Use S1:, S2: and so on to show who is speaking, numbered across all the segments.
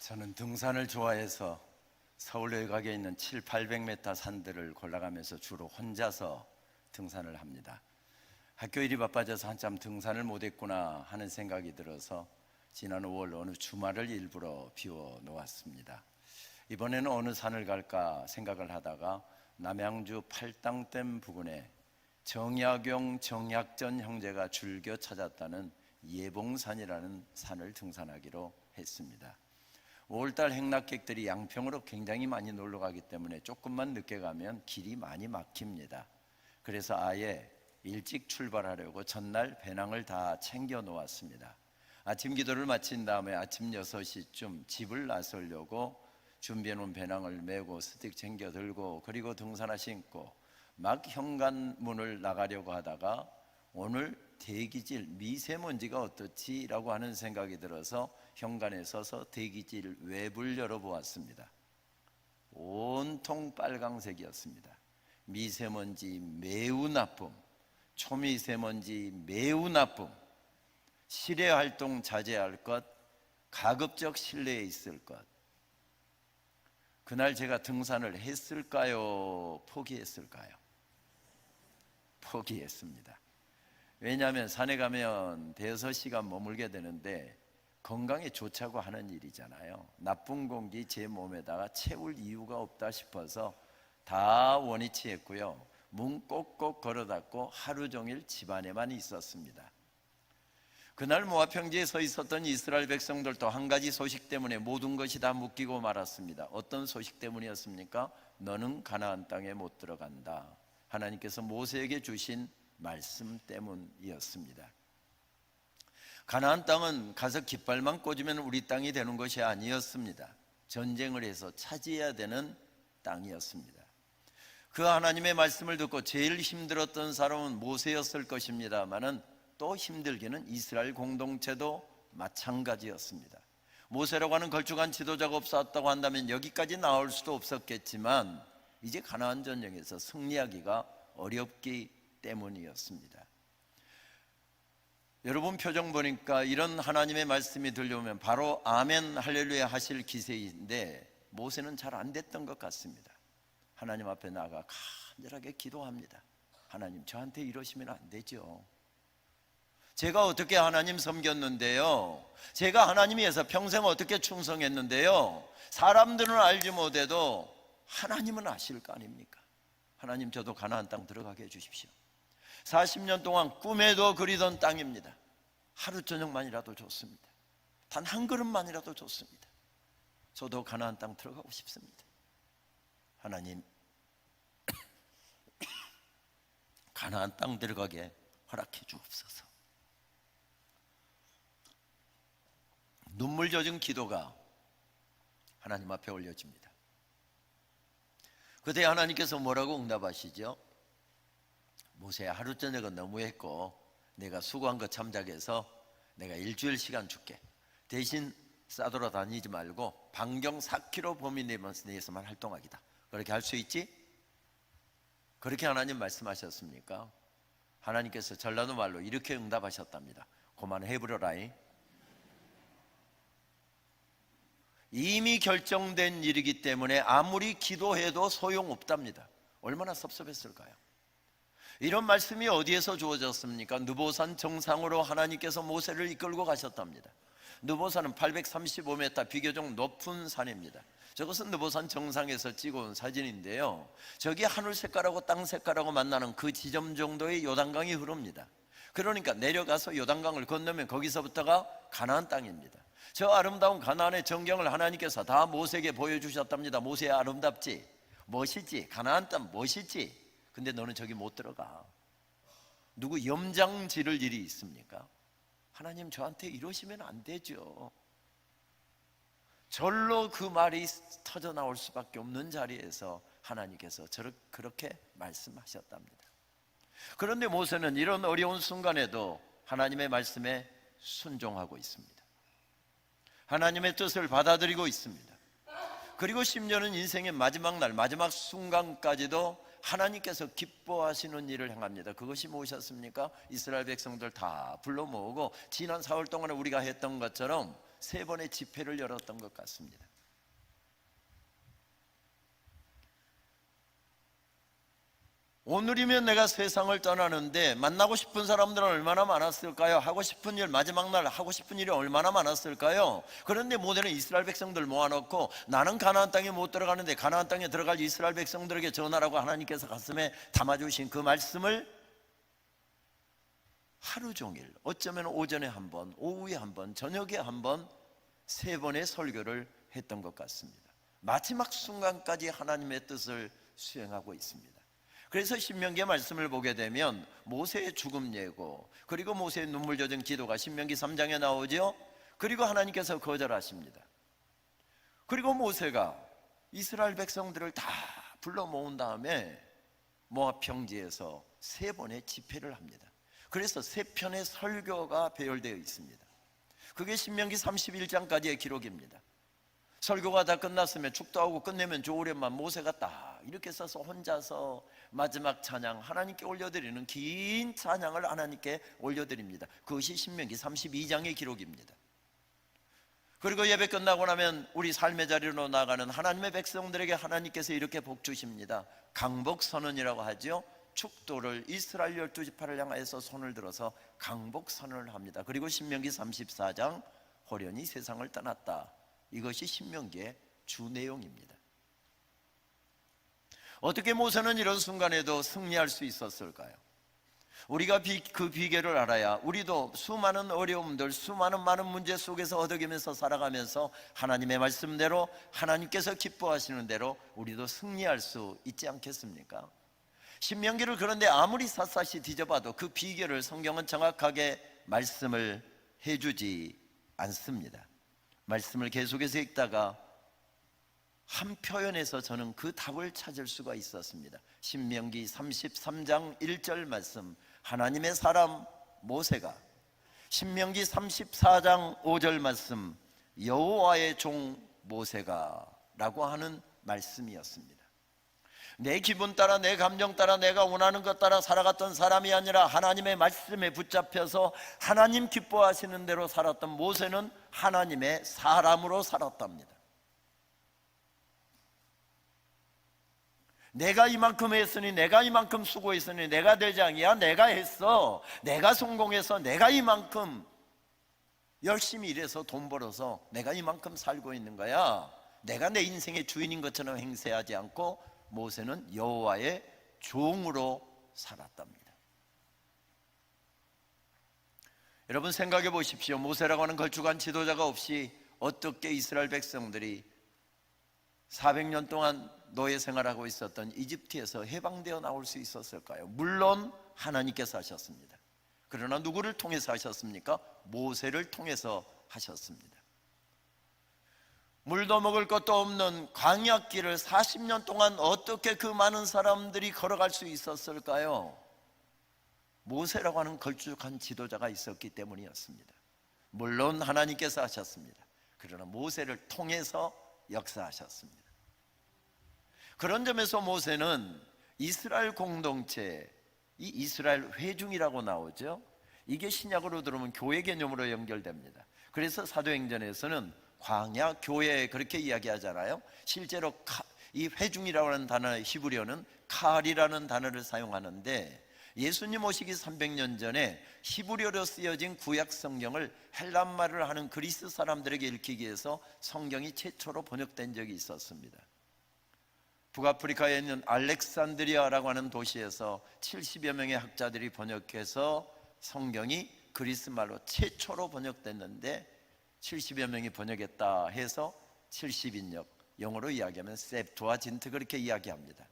S1: 저는 등산을 좋아해서 서울 외곽에 있는 700~800m 산들을 골라가면서 주로 혼자서 등산을 합니다. 학교 일이 바빠져서 한참 등산을 못했구나 하는 생각이 들어서 지난 5월 어느 주말을 일부러 비워 놓았습니다. 이번에는 어느 산을 갈까 생각을 하다가 남양주 팔당댐 부근에 정약용 정약전 형제가 즐겨 찾았다는 예봉산이라는 산을 등산하기로 했습니다. 5월달 행락객들이 양평으로 굉장히 많이 놀러 가기 때문에 조금만 늦게 가면 길이 많이 막힙니다. 그래서 아예 일찍 출발하려고 전날 배낭을 다 챙겨 놓았습니다. 아침 기도를 마친 다음에 아침 6시쯤 집을 나서려고 준비해 놓은 배낭을 메고 스틱 챙겨 들고 그리고 등산화 신고 막 현관문을 나가려고 하다가 오늘 대기질 미세먼지가 어떻지? 라고 하는 생각이 들어서 현관에 서서 대기질 웹을 열어보았습니다. 온통 빨강색이었습니다. 미세먼지 매우 나쁨, 초미세먼지 매우 나쁨, 실외 활동 자제할 것, 가급적 실내에 있을 것. 그날 제가 등산을 했을까요? 포기했을까요? 포기했습니다. 왜냐하면 산에 가면 대여섯 시간 머물게 되는데 건강에 좋자고 하는 일이잖아요. 나쁜 공기 제 몸에다가 채울 이유가 없다 싶어서 다 원위치했고요. 문 꼭꼭 걸어 닫고 하루 종일 집 안에만 있었습니다. 그날 모압 평지에 서 있었던 이스라엘 백성들도 한 가지 소식 때문에 모든 것이 다 묶이고 말았습니다. 어떤 소식 때문이었습니까? 너는 가나안 땅에 못 들어간다. 하나님께서 모세에게 주신 말씀 때문이었습니다. 가나안 땅은 가서 깃발만 꽂으면 우리 땅이 되는 것이 아니었습니다. 전쟁을 해서 차지해야 되는 땅이었습니다. 그 하나님의 말씀을 듣고 제일 힘들었던 사람은 모세였을 것입니다만은 또 힘들기는 이스라엘 공동체도 마찬가지였습니다. 모세라고 하는 걸쭉한 지도자가 없었다고 한다면 여기까지 나올 수도 없었겠지만 이제 가나안 전쟁에서 승리하기가 어렵기 때문이었습니다. 여러분 표정 보니까 이런 하나님의 말씀이 들려오면 바로 아멘 할렐루야 하실 기세인데 모세는 잘 안 됐던 것 같습니다. 하나님 앞에 나가 간절하게 기도합니다. 하나님, 저한테 이러시면 안 되죠. 제가 어떻게 하나님 섬겼는데요, 제가 하나님 위해서 평생 어떻게 충성했는데요, 사람들은 알지 못해도 하나님은 아실 거 아닙니까? 하나님, 저도 가나안 땅 들어가게 해주십시오. 40년 동안 꿈에도 그리던 땅입니다. 하루 저녁만이라도 좋습니다. 단 한 그릇만이라도 좋습니다. 저도 가나안 땅 들어가고 싶습니다. 하나님, 가나안 땅 들어가게 허락해 주옵소서. 눈물 젖은 기도가 하나님 앞에 올려집니다. 그때 하나님께서 뭐라고 응답하시죠? 모세야, 하루 저녁은 너무했고 내가 수고한 거 참작해서 내가 일주일 시간 줄게. 대신 싸돌아다니지 말고 반경 4km 범위 내에서만 활동하기다. 그렇게 할 수 있지? 그렇게 하나님 말씀하셨습니까? 하나님께서 전라도 말로 이렇게 응답하셨답니다. 그만해버려라잉. 이미 결정된 일이기 때문에 아무리 기도해도 소용없답니다. 얼마나 섭섭했을까요? 이런 말씀이 어디에서 주어졌습니까? 느보산 정상으로 하나님께서 모세를 이끌고 가셨답니다. 느보산은 835m 비교적 높은 산입니다. 저것은 느보산 정상에서 찍어온 사진인데요, 저기 하늘 색깔하고 땅 색깔하고 만나는 그 지점 정도의 요단강이 흐릅니다. 그러니까 내려가서 요단강을 건너면 거기서부터가 가나안 땅입니다. 저 아름다운 가나안의 전경을 하나님께서 다 모세에게 보여주셨답니다. 모세야, 아름답지? 멋있지? 가나안 땅 멋있지? 근데 너는 저기 못 들어가. 누구 염장 지를 일이 있습니까? 하나님, 저한테 이러시면 안 되죠. 절로 그 말이 터져 나올 수밖에 없는 자리에서 하나님께서 그렇게 말씀하셨답니다. 그런데 모세는 이런 어려운 순간에도 하나님의 말씀에 순종하고 있습니다. 하나님의 뜻을 받아들이고 있습니다. 그리고 심지어는 인생의 마지막 날, 마지막 순간까지도 하나님께서 기뻐하시는 일을 행합니다. 그것이 무엇이었습니까? 이스라엘 백성들 다 불러 모으고 지난 4월 동안에 우리가 했던 것처럼 세 번의 집회를 열었던 것 같습니다. 오늘이면 내가 세상을 떠나는데 만나고 싶은 사람들은 얼마나 많았을까요? 하고 싶은 일, 마지막 날 하고 싶은 일이 얼마나 많았을까요? 그런데 모세는 이스라엘 백성들 모아놓고 나는 가나안 땅에 못 들어가는데 가나안 땅에 들어갈 이스라엘 백성들에게 전하라고 하나님께서 가슴에 담아주신 그 말씀을 하루 종일, 어쩌면 오전에 한 번, 오후에 한 번, 저녁에 한 번, 세 번의 설교를 했던 것 같습니다. 마지막 순간까지 하나님의 뜻을 수행하고 있습니다. 그래서 신명기의 말씀을 보게 되면 모세의 죽음 예고, 그리고 모세의 눈물 젖은 기도가 신명기 3장에 나오죠. 그리고 하나님께서 거절하십니다. 그리고 모세가 이스라엘 백성들을 다 불러 모은 다음에 모압 평지에서 세 번의 집회를 합니다. 그래서 세 편의 설교가 배열되어 있습니다. 그게 신명기 31장까지의 기록입니다. 설교가 다 끝났으면 축도하고 끝내면 좋으련만 모세가 딱 이렇게 서서 혼자서 마지막 찬양, 하나님께 올려드리는 긴 찬양을 하나님께 올려드립니다. 그것이 신명기 32장의 기록입니다. 그리고 예배 끝나고 나면 우리 삶의 자리로 나가는 하나님의 백성들에게 하나님께서 이렇게 복 주십니다. 강복선언이라고 하죠. 축도를 이스라엘 12지파를 향하여서 손을 들어서 강복선언을 합니다. 그리고 신명기 34장 호련히 세상을 떠났다. 이것이 신명기의 주 내용입니다. 어떻게 모세는 이런 순간에도 승리할 수 있었을까요? 우리가 그 비결을 알아야 우리도 수많은 어려움들, 수많은 많은 문제 속에서 어덕이면서 살아가면서 하나님의 말씀대로, 하나님께서 기뻐하시는 대로 우리도 승리할 수 있지 않겠습니까? 신명기를 그런데 아무리 샅샅이 뒤져봐도 그 비결을 성경은 정확하게 말씀을 해주지 않습니다. 말씀을 계속해서 읽다가 한 표현에서 저는 그 답을 찾을 수가 있었습니다. 신명기 33장 1절 말씀, 하나님의 사람 모세가, 신명기 34장 5절 말씀, 여호와의 종 모세가 라고 하는 말씀이었습니다. 내 기분 따라, 내 감정 따라, 내가 원하는 것 따라 살아갔던 사람이 아니라 하나님의 말씀에 붙잡혀서 하나님 기뻐하시는 대로 살았던 모세는 하나님의 사람으로 살았답니다. 내가 이만큼 했으니, 내가 이만큼 수고했으니 내가 대장이야, 내가 했어, 내가 성공해서 내가 이만큼 열심히 일해서 돈 벌어서 내가 이만큼 살고 있는 거야, 내가 내 인생의 주인인 것처럼 행세하지 않고 모세는 여호와의 종으로 살았답니다. 여러분 생각해 보십시오. 모세라고 하는 걸쭉한 지도자가 없이 어떻게 이스라엘 백성들이 400년 동안 노예 생활하고 있었던 이집트에서 해방되어 나올 수 있었을까요? 물론 하나님께서 하셨습니다. 그러나 누구를 통해서 하셨습니까? 모세를 통해서 하셨습니다. 물도 먹을 것도 없는 광야길을 40년 동안 어떻게 그 많은 사람들이 걸어갈 수 있었을까요? 모세라고 하는 걸쭉한 지도자가 있었기 때문이었습니다. 물론 하나님께서 하셨습니다. 그러나 모세를 통해서 역사하셨습니다. 그런 점에서 모세는 이스라엘 공동체, 이 이스라엘 회중이라고 나오죠. 이게 신약으로 들어오면 교회 개념으로 연결됩니다. 그래서 사도행전에서는 광야 교회 그렇게 이야기하잖아요. 실제로 이 회중이라고 하는 단어의 히브리어는 칼이라는 단어를 사용하는데, 예수님 오시기 300년 전에 히브리어로 쓰여진 구약 성경을 헬란말을 하는 그리스 사람들에게 읽히기 위해서 성경이 최초로 번역된 적이 있었습니다. 북아프리카에 있는 알렉산드리아라고 하는 도시에서 70여 명의 학자들이 번역해서 성경이 그리스말로 최초로 번역됐는데, 70여 명이 번역했다 해서 70인역, 영어로 이야기하면 셉투아진트 그렇게 이야기합니다.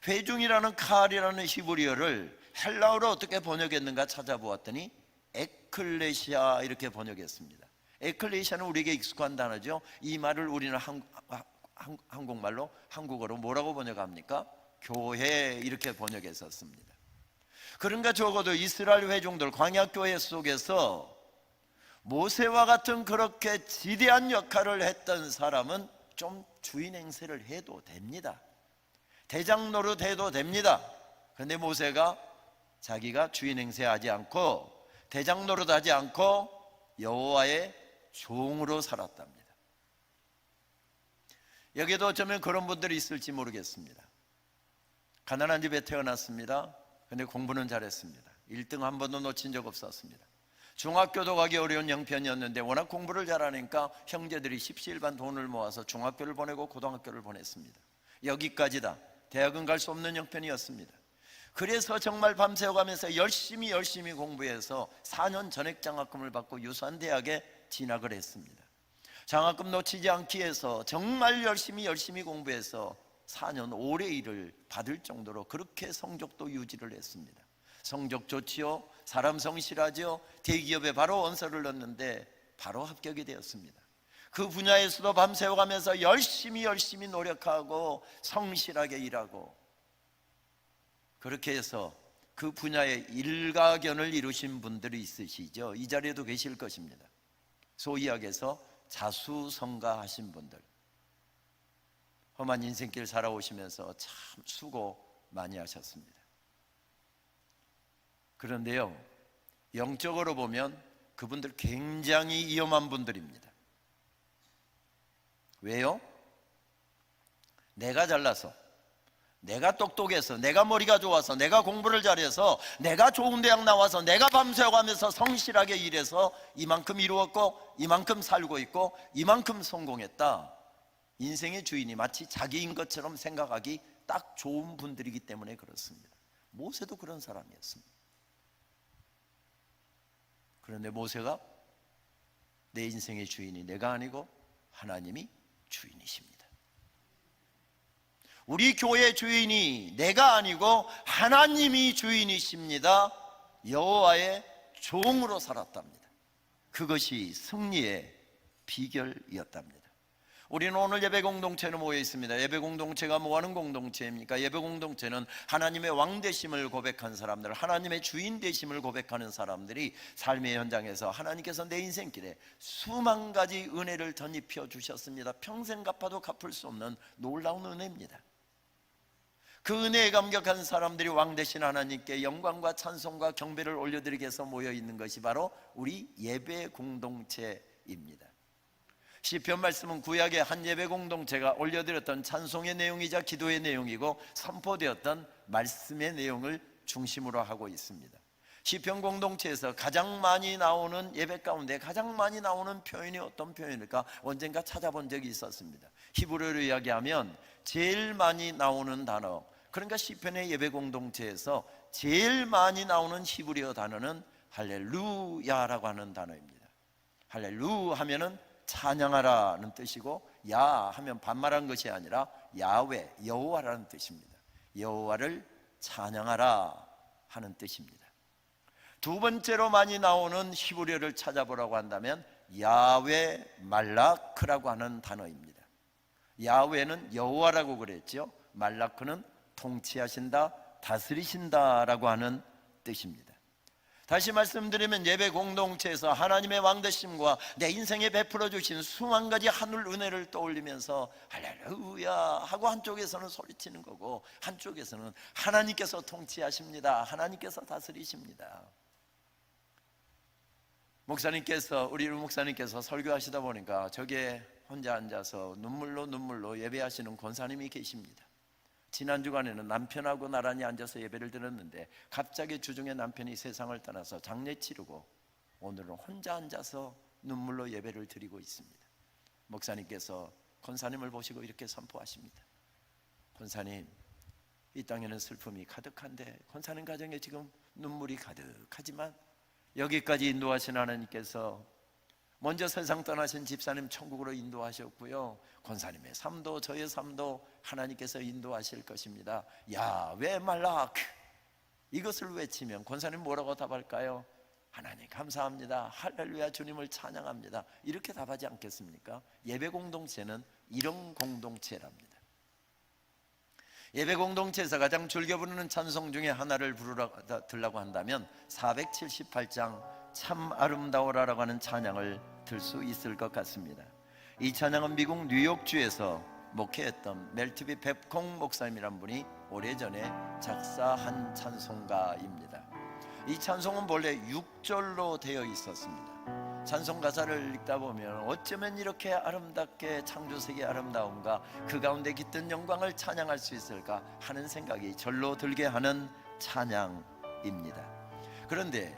S1: 회중이라는 칼이라는 히브리어를 헬라어로 어떻게 번역했는가 찾아보았더니 에클레시아 이렇게 번역했습니다. 에클레시아는 우리에게 익숙한 단어죠. 이 말을 우리는 한국말로, 한국어로 뭐라고 번역합니까? 교회 이렇게 번역했었습니다. 그런가 적어도 이스라엘 회중들 광야교회 속에서 모세와 같은 그렇게 지대한 역할을 했던 사람은 좀 주인 행세를 해도 됩니다. 대장 노릇해도 됩니다. 그런데 모세가 자기가 주인 행세하지 않고 대장 노릇하지 않고 여호와의 종으로 살았답니다. 여기에도 어쩌면 그런 분들이 있을지 모르겠습니다. 가난한 집에 태어났습니다. 근데 공부는 잘했습니다. 1등 한 번도 놓친 적 없었습니다. 중학교도 가기 어려운 형편이었는데 워낙 공부를 잘하니까 형제들이 십시일반 돈을 모아서 중학교를 보내고 고등학교를 보냈습니다. 여기까지다. 대학은 갈 수 없는 형편이었습니다. 그래서 정말 밤새워가면서 열심히 공부해서 4년 전액장학금을 받고 유수한대학에 진학을 했습니다. 장학금 놓치지 않기 위해서 정말 열심히 공부해서 4년 오래 일을 받을 정도로 그렇게 성적도 유지를 했습니다. 성적 좋지요, 사람 성실하지요. 대기업에 바로 원서를 넣었는데 바로 합격이 되었습니다. 그 분야에서도 밤새워가면서 열심히 노력하고 성실하게 일하고, 그렇게 해서 그 분야에 일가견을 이루신 분들이 있으시죠. 이 자리에도 계실 것입니다. 소위 이야기해서 자수성가하신 분들, 험한 인생길 살아오시면서 참 수고 많이 하셨습니다. 그런데요, 영적으로 보면 그분들 굉장히 위험한 분들입니다. 왜요? 내가 잘나서, 내가 똑똑해서, 내가 머리가 좋아서, 내가 공부를 잘해서, 내가 좋은 대학 나와서, 내가 밤새워가면서 성실하게 일해서 이만큼 이루었고, 이만큼 살고 있고, 이만큼 성공했다. 인생의 주인이 마치 자기인 것처럼 생각하기 딱 좋은 분들이기 때문에 그렇습니다. 모세도 그런 사람이었습니다. 그런데 모세가 내 인생의 주인이 내가 아니고 하나님이 주인이십니다. 우리 교회 주인이 내가 아니고 하나님이 주인이십니다. 여호와의 종으로 살았답니다. 그것이 승리의 비결이었답니다. 우리는 오늘 예배 공동체로 모여 있습니다. 예배 공동체가 뭐하는 공동체입니까? 예배 공동체는 하나님의 왕 되심을 고백한 사람들, 하나님의 주인 되심을 고백하는 사람들이 삶의 현장에서 하나님께서 내 인생길에 수만 가지 은혜를 덧입혀 주셨습니다. 평생 갚아도 갚을 수 없는 놀라운 은혜입니다. 그 은혜에 감격한 사람들이 왕 되신 하나님께 영광과 찬송과 경배를 올려드리기 위해서 모여 있는 것이 바로 우리 예배 공동체입니다. 시편 말씀은 구약의 한 예배 공동체가 올려드렸던 찬송의 내용이자 기도의 내용이고 선포되었던 말씀의 내용을 중심으로 하고 있습니다. 시편 공동체에서 가장 많이 나오는, 예배 가운데 가장 많이 나오는 표현이 어떤 표현일까? 언젠가 찾아본 적이 있었습니다. 히브리어로 이야기하면 제일 많이 나오는 단어, 그러니까 시편의 예배 공동체에서 제일 많이 나오는 히브리어 단어는 할렐루야라고 하는 단어입니다. 할렐루 하면은 찬양하라는 뜻이고, 야 하면 반말한 것이 아니라 야훼, 여호와라는 뜻입니다. 여호와를 찬양하라 하는 뜻입니다. 두 번째로 많이 나오는 히브리어를 찾아보라고 한다면 야훼 말라크라고 하는 단어입니다. 야훼는 여호와라고 그랬죠. 말라크는 통치하신다, 다스리신다라고 하는 뜻입니다. 다시 말씀드리면 예배 공동체에서 하나님의 왕되심과 내 인생에 베풀어 주신 수만 가지 하늘 은혜를 떠올리면서 할렐루야 하고 한쪽에서는 소리치는 거고, 한쪽에서는 하나님께서 통치하십니다, 하나님께서 다스리십니다. 우리 목사님께서 설교하시다 보니까 저기에 혼자 앉아서 눈물로 예배하시는 권사님이 계십니다. 지난 주간에는 남편하고 나란히 앉아서 예배를 드렸는데 갑자기 주중에 남편이 세상을 떠나서 장례 치르고 오늘은 혼자 앉아서 눈물로 예배를 드리고 있습니다. 목사님께서 권사님을 보시고 이렇게 선포하십니다. 권사님, 이 땅에는 슬픔이 가득한데 권사님 가정에 지금 눈물이 가득하지만 여기까지 인도하신 하나님께서 먼저 세상 떠나신 집사님 천국으로 인도하셨고요, 권사님의 삶도 저의 삶도 하나님께서 인도하실 것입니다. 야훼 말라크, 이것을 외치면 권사님 뭐라고 답할까요? 하나님 감사합니다, 할렐루야, 주님을 찬양합니다, 이렇게 답하지 않겠습니까? 예배 공동체는 이런 공동체랍니다. 예배 공동체에서 가장 즐겨 부르는 찬송 중에 하나를 들라고 한다면 478장 참 아름다워라라고 하는 찬양을 들 수 있을 것 같습니다. 이 찬양은 미국 뉴욕주에서 목회했던 멜트비 뱁콩 목사님이란 분이 오래전에 작사한 찬송가입니다. 이 찬송은 본래 6절로 되어 있었습니다. 찬송 가사를 읽다 보면 어쩌면 이렇게 아름답게 창조세계 아름다움과 그 가운데 깃든 영광을 찬양할 수 있을까 하는 생각이 절로 들게 하는 찬양입니다. 그런데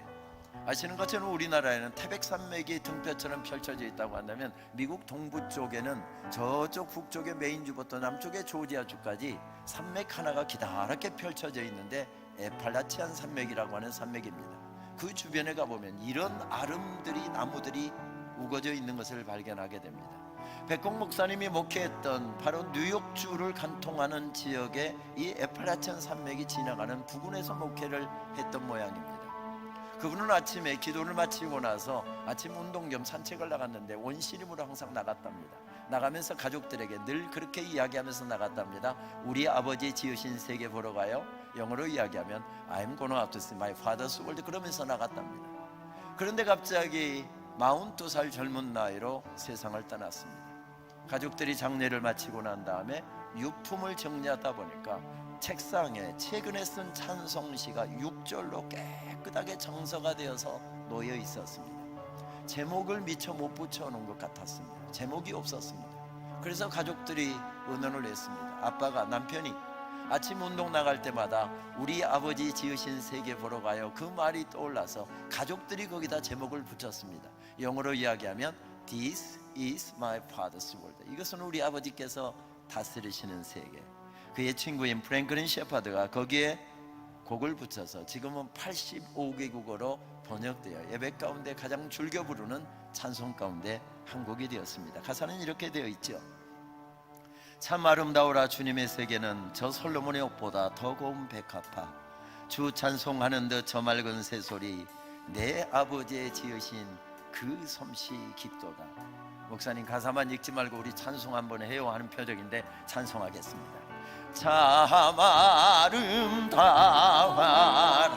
S1: 아시는 것처럼 우리나라에는 태백산맥이 등뼈처럼 펼쳐져 있다고 한다면 미국 동부 쪽에는 저쪽 북쪽의 메인주부터 남쪽의 조지아주까지 산맥 하나가 기다랗게 펼쳐져 있는데 에팔라치안 산맥이라고 하는 산맥입니다. 그 주변에 가보면 이런 아름들이, 나무들이 우거져 있는 것을 발견하게 됩니다. 백공 목사님이 목회했던 바로 뉴욕주를 관통하는 지역에 이 에팔라치안 산맥이 지나가는 부근에서 목회를 했던 모양입니다. 그분은 아침에 기도를 마치고 나서 아침 운동 겸 산책을 나갔는데 원시림으로 항상 나갔답니다. 나가면서 가족들에게 늘 그렇게 이야기하면서 나갔답니다. 우리 아버지 지으신 세계 보러 가요. 영어로 이야기하면 I'm gonna to see my father's world, 그러면서 나갔답니다. 그런데 갑자기 42살 젊은 나이로 세상을 떠났습니다. 가족들이 장례를 마치고 난 다음에 유품을 정리하다 보니까 책상에 최근에 쓴 찬송시가 6절로 깨끗하게 정서가 되어서 놓여 있었습니다. 제목을 미처 못 붙여놓은 것 같았습니다. 제목이 없었습니다. 그래서 가족들이 의논을 했습니다. 아빠가, 남편이 아침 운동 나갈 때마다 우리 아버지 지으신 세계 보러 가요, 그 말이 떠올라서 가족들이 거기다 제목을 붙였습니다. 영어로 이야기하면 This is my father's world. 이것은 우리 아버지께서 다스리시는 세계. 그의 친구인 프랭클린 셰퍼드가 거기에 곡을 붙여서 지금은 85개국어로 번역되어 예배 가운데 가장 즐겨 부르는 찬송 가운데 한 곡이 되었습니다. 가사는 이렇게 되어 있죠. 참 아름다우라 주님의 세계는 저 솔로몬의 옷보다 더 고운 백합화. 주 찬송하는 듯 저 맑은 새소리, 내 아버지의 지으신 그 솜씨 깊도다. 목사님 가사만 읽지 말고 우리 찬송 한번 해요 하는 표정인데 찬송하겠습니다. 참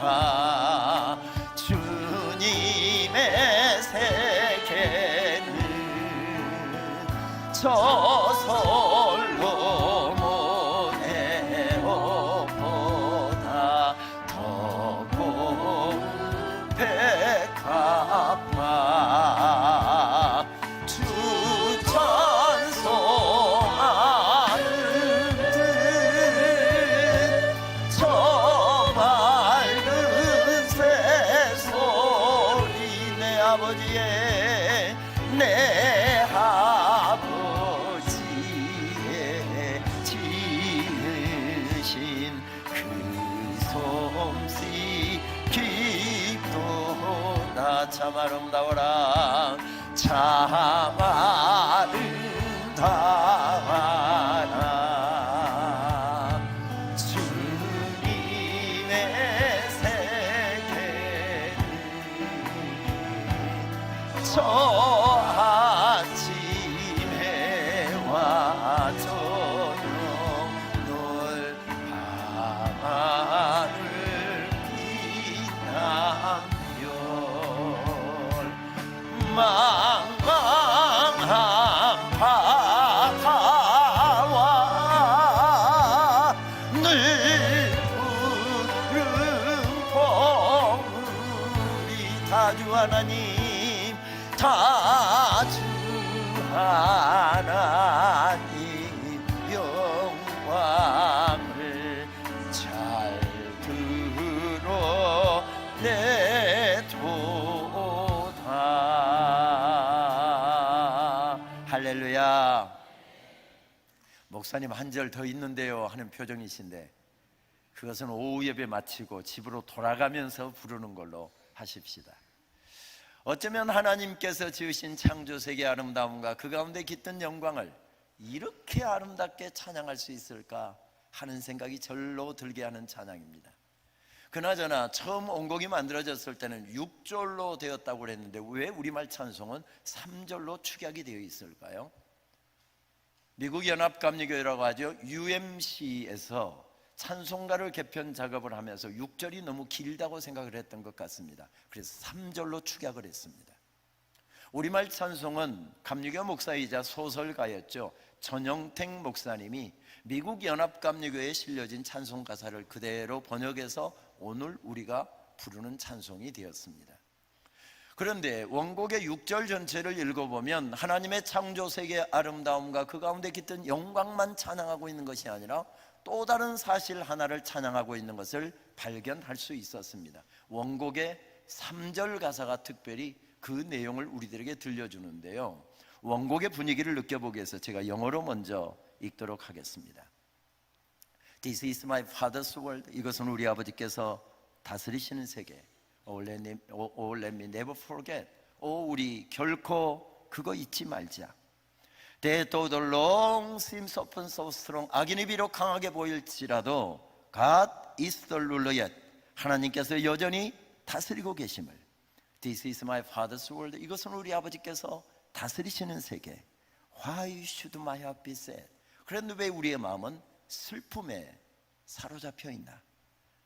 S1: 아름다워라 주님의 세계는 저 솔로몬의 옷보다 더 고운 백합화. 주 찬송하는 저 맑은 새소리, 내 아버지의, 내 아버지의 지으신 그 솜씨 깊도다. 참 아름다워라, 참 아름다워라 주님의 세계는 저 아침 해와 저녁 늘 밤하늘 빛나며 망망한 바다와 늘 푸른 봉우리, 다주 하나님, 다주 하나님 영광을 잘 드러내도다. 할렐루야. 목사님 한 절 더 있는데요 하는 표정이신데 그것은 오후 예배 마치고 집으로 돌아가면서 부르는 걸로 하십시다. 어쩌면 하나님께서 지으신 창조세계의 아름다움과 그 가운데 깃든 영광을 이렇게 아름답게 찬양할 수 있을까 하는 생각이 절로 들게 하는 찬양입니다. 그나저나 처음 온곡이 만들어졌을 때는 6절로 되었다고 그랬는데 왜 우리말 찬송은 3절로 축약이 되어 있을까요? 미국 연합감리교회라고 하죠. UMC에서 찬송가를 개편 작업을 하면서 6절이 너무 길다고 생각을 했던 것 같습니다. 그래서 3절로 축약을 했습니다. 우리말 찬송은 감리교 목사이자 소설가였죠. 전영택 목사님이 미국 연합감리교회에 실려진 찬송 가사를 그대로 번역해서 오늘 우리가 부르는 찬송이 되었습니다. 그런데 원곡의 6절 전체를 읽어보면 하나님의 창조 세계의 아름다움과 그 가운데 깃든 영광만 찬양하고 있는 것이 아니라 또 다른 사실 하나를 찬양하고 있는 것을 발견할 수 있었습니다. 원곡의 3절 가사가 특별히 그 내용을 우리들에게 들려주는데요, 원곡의 분위기를 느껴보기 위해서 제가 영어로 먼저 읽도록 하겠습니다. This is my father's world. 이것은 우리 아버지께서 다스리시는 세계. Oh, let me never forget. 우리 결코 그거 잊지 말자. That though the long seems often so strong. 악인이 비록 강하게 보일지라도 God is the ruler yet. 하나님께서 여전히 다스리고 계심을. This is my father's world. 이것은 우리 아버지께서 다스리시는 세계. Why should my heart be sad? 그런데 왜 우리의 마음은 슬픔에 사로잡혀 있나?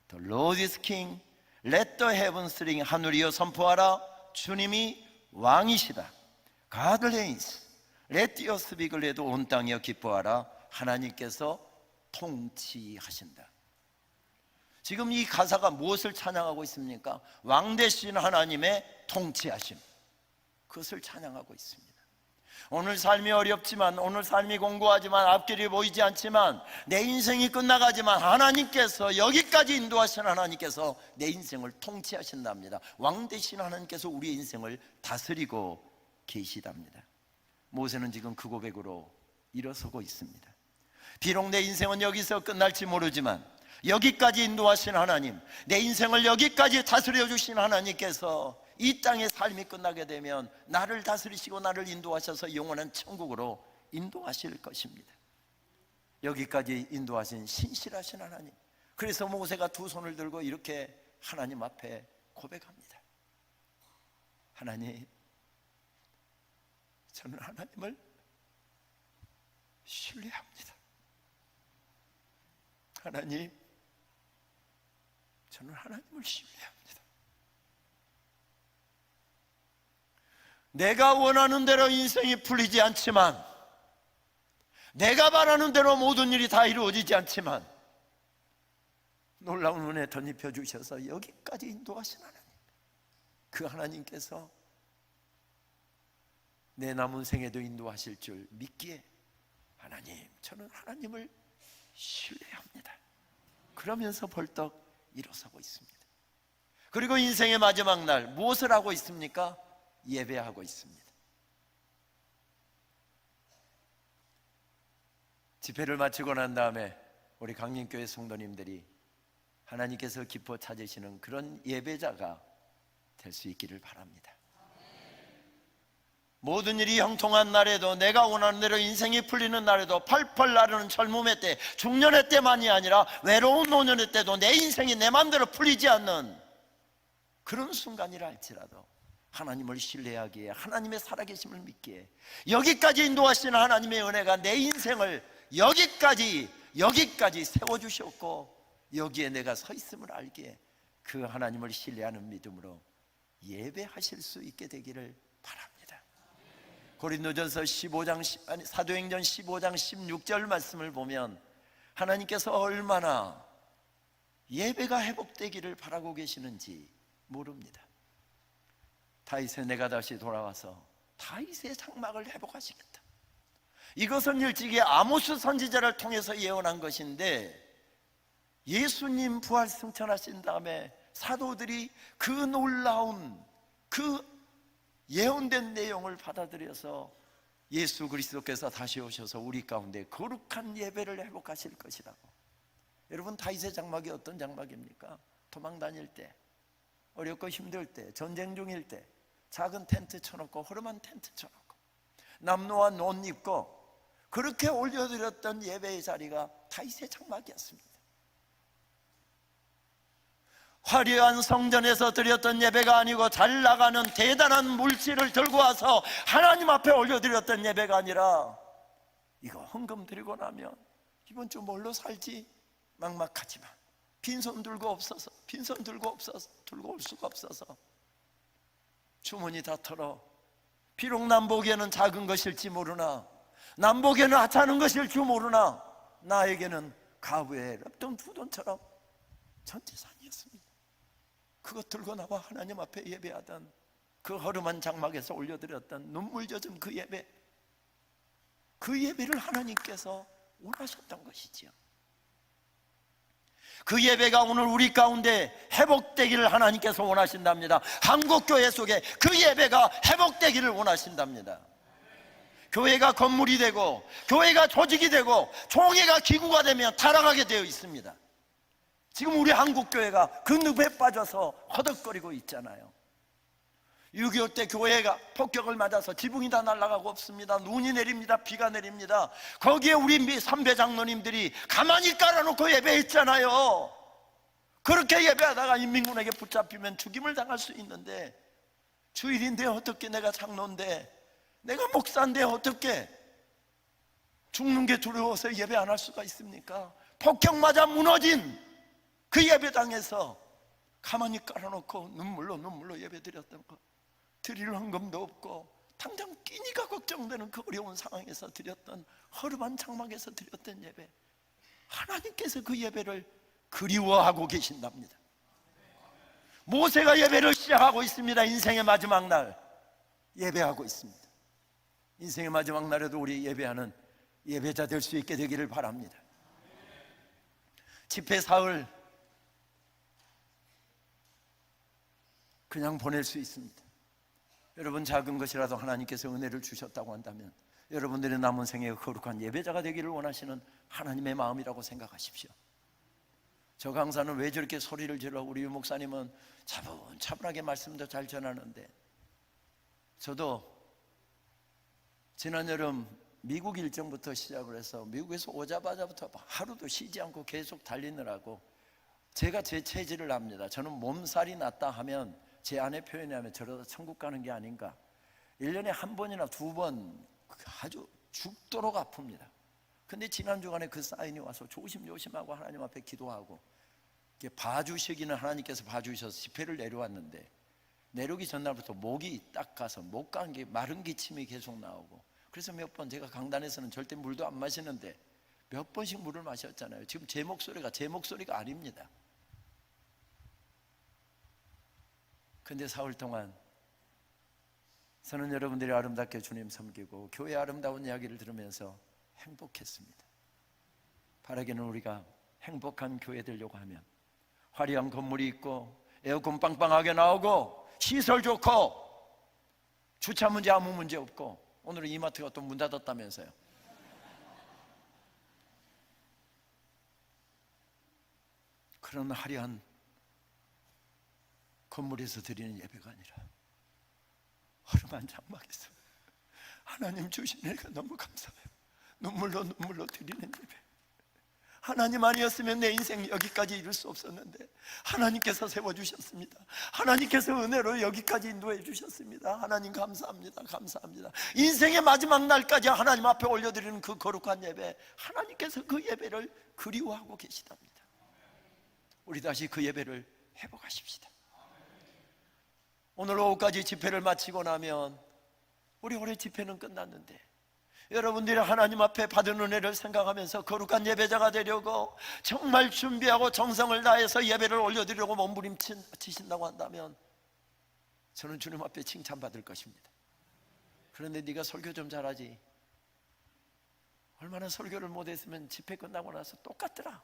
S1: The Lord is king. Let the heavens ring. 하늘이여 선포하라. 주님이 왕이시다. God reigns. Let the earth be glad. 온 땅이여 기뻐하라. 하나님께서 통치하신다. 지금 이 가사가 무엇을 찬양하고 있습니까? 왕 되신 하나님의 통치하심, 그것을 찬양하고 있습니다. 오늘 삶이 어렵지만, 오늘 삶이 공고하지만, 앞길이 보이지 않지만, 내 인생이 끝나가지만 하나님께서, 여기까지 인도하신 하나님께서 내 인생을 통치하신답니다. 왕 되신 하나님께서 우리의 인생을 다스리고 계시답니다. 모세는 지금 그 고백으로 일어서고 있습니다. 비록 내 인생은 여기서 끝날지 모르지만 여기까지 인도하신 하나님, 내 인생을 여기까지 다스려 주신 하나님께서 이 땅의 삶이 끝나게 되면 나를 다스리시고 나를 인도하셔서 영원한 천국으로 인도하실 것입니다. 여기까지 인도하신 신실하신 하나님. 그래서 모세가 두 손을 들고 이렇게 하나님 앞에 고백합니다. 하나님, 저는 하나님을 신뢰합니다. 하나님, 저는 하나님을 신뢰합니다. 내가 원하는 대로 인생이 풀리지 않지만, 내가 바라는 대로 모든 일이 다 이루어지지 않지만, 놀라운 은혜 덧입혀 주셔서 여기까지 인도하신 하나님, 그 하나님께서 내 남은 생에도 인도하실 줄 믿기에, 하나님, 저는 하나님을 신뢰합니다. 그러면서 벌떡 일어서고 있습니다. 그리고 인생의 마지막 날 무엇을 하고 있습니까? 예배하고 있습니다. 집회를 마치고 난 다음에 우리 강림교회 성도님들이 하나님께서 기뻐 찾으시는 그런 예배자가 될 수 있기를 바랍니다. 모든 일이 형통한 날에도, 내가 원하는 대로 인생이 풀리는 날에도, 펄펄 나르는 젊음의 때, 중년의 때만이 아니라 외로운 노년의 때도 내 인생이 내 마음대로 풀리지 않는 그런 순간이라 할지라도 하나님을 신뢰하기에, 하나님의 살아계심을 믿기에, 여기까지 인도하시는 하나님의 은혜가 내 인생을 여기까지 세워주셨고 여기에 내가 서 있음을 알기에 그 하나님을 신뢰하는 믿음으로 예배하실 수 있게 되기를 바랍니다. 고린도전서 15장, 사도행전 15장 16절 말씀을 보면 하나님께서 얼마나 예배가 회복되기를 바라고 계시는지 모릅니다. 다윗의 내가 다시 돌아와서 다윗의 장막을 회복하시겠다. 이것은 일찍이 아모스 선지자를 통해서 예언한 것인데, 예수님 부활 승천하신 다음에 사도들이 그 놀라운 그 예언된 내용을 받아들여서 예수 그리스도께서 다시 오셔서 우리 가운데 거룩한 예배를 회복하실 것이라고. 여러분, 다윗의 장막이 어떤 장막입니까? 도망 다닐 때, 어렵고 힘들 때, 전쟁 중일 때 작은 텐트 쳐놓고, 허름한 텐트 쳐놓고 남노와 논 입고 그렇게 올려드렸던 예배의 자리가 다윗의 장막이었습니다. 화려한 성전에서 드렸던 예배가 아니고 잘 나가는 대단한 물질을 들고 와서 하나님 앞에 올려드렸던 예배가 아니라, 이거 헌금 드리고 나면 이번 주 뭘로 살지 막막하지만 빈손 들고 올 수가 없어서 주머니 다 털어, 비록 남 보기에는 작은 것일지 모르나, 남 보기에는 하찮은 것일 줄 모르나, 나에게는 가부에 럽던 두 돈처럼 전 재산이었습니다. 그것 들고 나와 하나님 앞에 예배하던 그 그 허름한 장막에서 올려드렸던 눈물 젖은 그 예배, 그 예배를 하나님께서 원하셨던 것이지요. 그 예배가 오늘 우리 가운데 회복되기를 하나님께서 원하신답니다. 한국교회 속에 그 예배가 회복되기를 원하신답니다. 교회가 건물이 되고 교회가 조직이 되고 종회가 기구가 되면 타락하게 되어 있습니다. 지금 우리 한국교회가 그 늪에 빠져서 허덕거리고 있잖아요. 6.25 때 교회가 폭격을 맞아서 지붕이 다 날아가고 없습니다. 눈이 내립니다. 비가 내립니다. 거기에 우리 삼배 장로님들이 가만히 깔아놓고 예배했잖아요. 그렇게 예배하다가 인민군에게 붙잡히면 죽임을 당할 수 있는데, 주일인데 어떻게, 내가 장로인데, 내가 목사인데 어떻게 죽는 게 두려워서 예배 안 할 수가 있습니까? 폭격 맞아 무너진 그 예배당에서 가만히 깔아놓고 눈물로 예배드렸던 것, 드릴 헌금도 없고 당장 끼니가 걱정되는 그 어려운 상황에서 드렸던, 허름한 장막에서 드렸던 예배, 하나님께서 그 예배를 그리워하고 계신답니다. 모세가 예배를 시작하고 있습니다. 인생의 마지막 날 예배하고 있습니다. 인생의 마지막 날에도 우리 예배하는 예배자 될 수 있게 되기를 바랍니다. 집회 사흘 그냥 보낼 수 있습니다. 여러분, 작은 것이라도 하나님께서 은혜를 주셨다고 한다면 여러분들의 남은 생에 거룩한 예배자가 되기를 원하시는 하나님의 마음이라고 생각하십시오. 저 강사는 왜 저렇게 소리를 질러? 우리 유 목사님은 차분하게 말씀도 잘 전하는데, 저도 지난 여름 미국 일정부터 시작을 해서 미국에서 오자마자부터 하루도 쉬지 않고 계속 달리느라고 제가 제 체질을 압니다. 저는 몸살이 났다 하면 제 아내 표현이 하면 저러다 천국 가는 게 아닌가. 1년에 한 번이나 두 번 아주 죽도록 아픕니다. 근데 지난 주간에 그 사인이 와서 조심조심하고 하나님 앞에 기도하고 봐주시기는 하나님께서 봐주셔서 집회를 내려왔는데, 내려오기 전날부터 목이 딱 가서 목 감기, 마른 기침이 계속 나오고, 그래서 몇 번 제가 강단에서는 절대 물도 안 마시는데 몇 번씩 물을 마셨잖아요. 지금 제 목소리가 아닙니다. 근데 사흘 동안 저는 여러분들이 아름답게 주님 섬기고 교회의 아름다운 이야기를 들으면서 행복했습니다. 바라기는 우리가 행복한 교회 되려고 하면 화려한 건물이 있고 에어컨 빵빵하게 나오고 시설 좋고 주차 문제 아무 문제 없고, 오늘은 이마트가 또 문 닫았다면서요. 그런 화려한 건물에서 드리는 예배가 아니라 허름한 장막에서 하나님 주신 은혜가 너무 감사해요. 눈물로 드리는 예배. 하나님 아니었으면 내 인생 여기까지 이룰 수 없었는데 하나님께서 세워주셨습니다. 하나님께서 은혜로 여기까지 인도해 주셨습니다. 하나님 감사합니다. 감사합니다. 인생의 마지막 날까지 하나님 앞에 올려드리는 그 거룩한 예배, 하나님께서 그 예배를 그리워하고 계시답니다. 우리 다시 그 예배를 회복하십시다. 오늘 오후까지 집회를 마치고 나면 우리 올해 집회는 끝났는데, 여러분들이 하나님 앞에 받은 은혜를 생각하면서 거룩한 예배자가 되려고 정말 준비하고 정성을 다해서 예배를 올려드리려고 몸부림치신다고 한다면 저는 주님 앞에 칭찬받을 것입니다. 그런데 네가 설교 좀 잘하지, 얼마나 설교를 못했으면 집회 끝나고 나서 똑같더라,